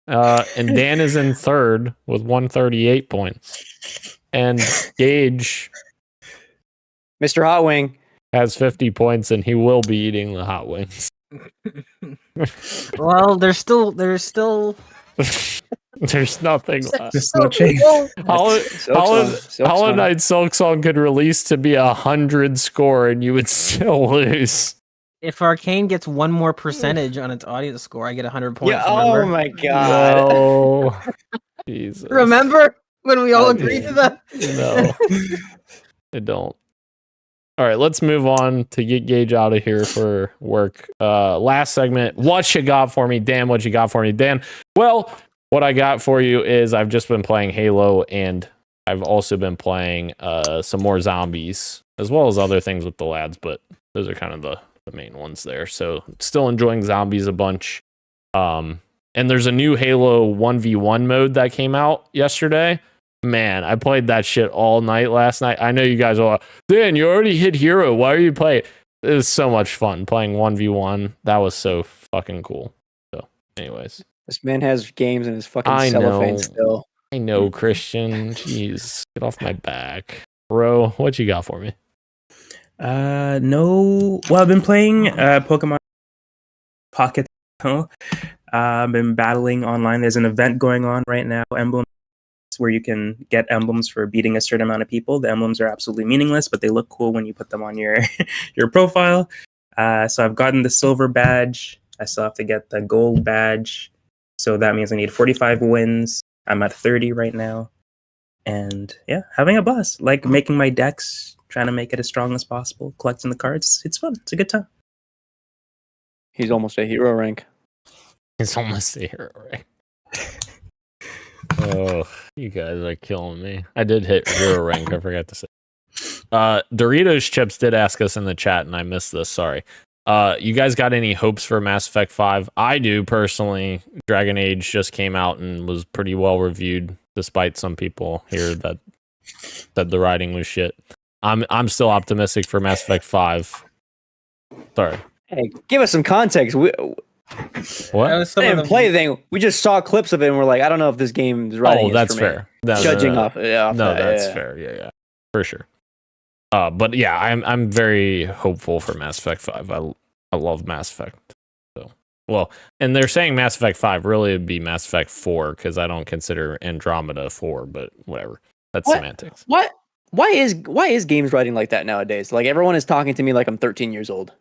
And Dan is in third with 138 points, and Gage, Mr. Hot Wing, has 50 points, and he will be eating the hot wings. Well, there's still There's nothing left. There's no change. Hollow Knight Silksong could release to be 100 score, and you would still lose. If Arcane gets 1 more percentage on its audience score, I get 100 points. Yeah, oh my god. No. Jesus. Remember when we all agreed to that? No. I don't. All right, let's move on to get Gage out of here for work. Last segment, what you got for me, Dan? What you got for me, Dan? Well, what I got for you is I've just been playing Halo, and I've also been playing some more zombies, as well as other things with the lads, but those are kind of the main ones there. So still enjoying zombies a bunch. And there's a new Halo 1v1 mode that came out yesterday. Man, I played that shit all night last night. I know you guys are like, Dan, you already hit hero. Why are you playing? It was so much fun playing 1v1. That was so fucking cool. So, anyways. This man has games in his fucking cellophane still. I know, Christian. Jeez, get off my back. Bro, what you got for me? No. Well, I've been playing Pokemon Pocket. I've been battling online. There's an event going on right now, Emblems, where you can get emblems for beating a certain amount of people. The emblems are absolutely meaningless, but they look cool when you put them on your profile. So I've gotten the silver badge. I still have to get the gold badge. So that means I need 45 wins. I'm at 30 right now. And yeah, having a blast. Like making my decks, trying to make it as strong as possible, collecting the cards. It's fun. It's a good time. He's almost a hero rank. It's almost a hero rank. Oh, you guys are killing me. I did hit hero rank. I forgot to say. Doritos Chips did ask us in the chat, and I missed this. Sorry. You guys got any hopes for Mass Effect 5? I do personally. Dragon Age just came out and was pretty well reviewed, despite some people here that said the writing was shit. I'm still optimistic for Mass Effect 5. Sorry. Hey, give us some context. What? I didn't play the thing. We just saw clips of it, and we're like, I don't know if this game is writing. Oh, that's fair. Judging off no, that, that's fair. Yeah, for sure. But yeah, I'm very hopeful for Mass Effect 5. I love Mass Effect. So well, and they're saying Mass Effect 5 really would be Mass Effect 4 because I don't consider Andromeda 4, but whatever. That's semantics. What? Why is games writing like that nowadays? Like everyone is talking to me like I'm 13 years old.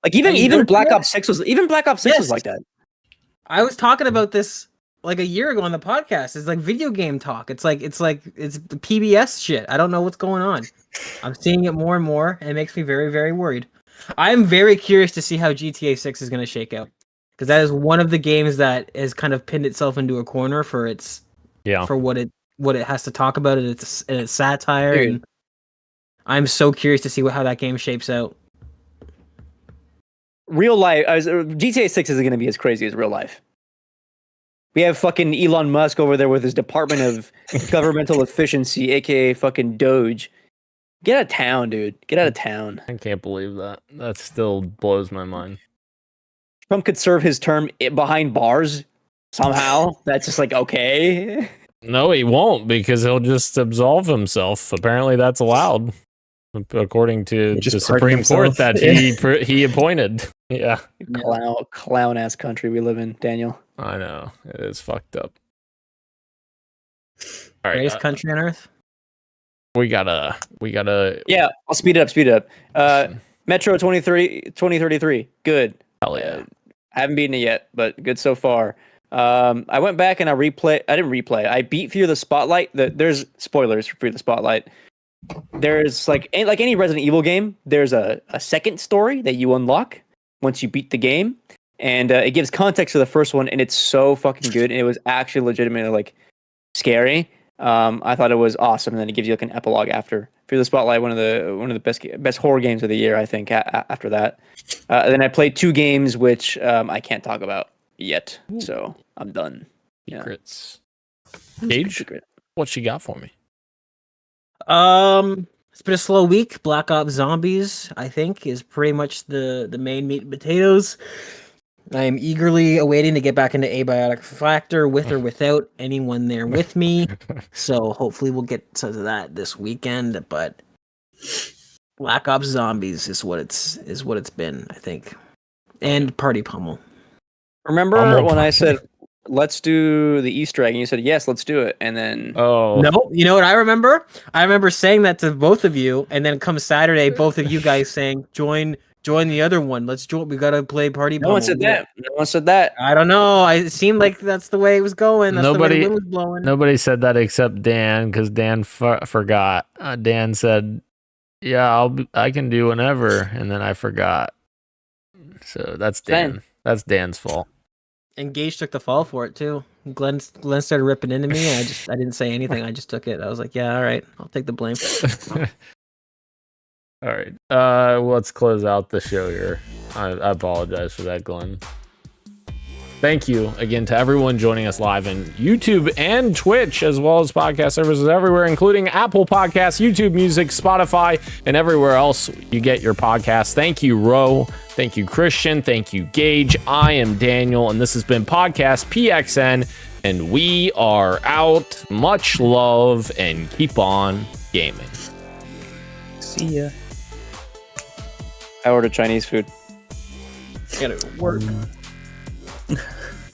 Like even Black Ops 6 was was like that. I was talking about this like a year ago on the podcast. It's like video game talk. It's the PBS shit. I don't know what's going on. I'm seeing it more and more, and it makes me very, very worried. I'm very curious to see how GTA 6 is going to shake out, because that is one of the games that has kind of pinned itself into a corner for for what it has to talk about, and its satire. Dude. And I'm so curious to see how that game shapes out. Real life, GTA 6 isn't going to be as crazy as real life. We have fucking Elon Musk over there with his Department of Governmental Efficiency, aka fucking Doge. Get out of town, dude. Get out of town. I can't believe that. That still blows my mind. Trump could serve his term behind bars somehow. That's just like, okay. No, he won't, because he'll just absolve himself. Apparently that's allowed, according to the Supreme Court that he appointed. Yeah. Clown ass country we live in, Daniel. I know. It is fucked up. All right. Greatest country on earth. We gotta. Yeah, I'll speed it up. Metro 2033. Good. Hell yeah. I haven't beaten it yet, but good so far. I went back and I didn't replay. I beat Fear the Spotlight. There's spoilers for Fear the Spotlight. There's like any Resident Evil game, there's a second story that you unlock once you beat the game, and it gives context to the first one, and it's so fucking good, and it was actually legitimately like scary. I thought it was awesome, and then it gives you like an epilogue after. Fear the Spotlight, one of the best horror games of the year, I think. After that, then I played 2 games which I can't talk about yet, so I'm done. Secrets. Gage, what you got for me? It's been a slow week. Black Ops Zombies, I think, is pretty much the main meat and potatoes. I am eagerly awaiting to get back into Abiotic Factor with or without anyone there with me. So hopefully we'll get to that this weekend. But Black Ops Zombies is what it's been, I think. And Party Pummel. Remember when I said let's do the Easter egg, and you said yes, let's do it, and then no, you know what I remember? I remember saying that to both of you, and then come Saturday, both of you guys saying join the other one. Let's join. We gotta play Party Pummel. No one said that. I don't know. It seemed like that's the way it was going. That's the way the wind was blowing. Nobody said that except Dan, because Dan forgot. Dan said, "Yeah, I can do whenever," and then I forgot. So that's Dan. Same. That's Dan's fault. And Gage took the fall for it too. Glenn started ripping into me, and I didn't say anything. I just took it. I was like, "Yeah, all right, I'll take the blame." All right. Let's close out the show here. I apologize for that, Glenn. Thank you again to everyone joining us live in YouTube and Twitch, as well as podcast services everywhere, including Apple Podcasts, YouTube Music, Spotify, and everywhere else you get your podcasts. Thank you, Ro. Thank you, Christian. Thank you, Gage. I am Daniel, and this has been Podcast PXN, and we are out. Much love, and keep on gaming. See ya. I ordered Chinese food. Gotta work.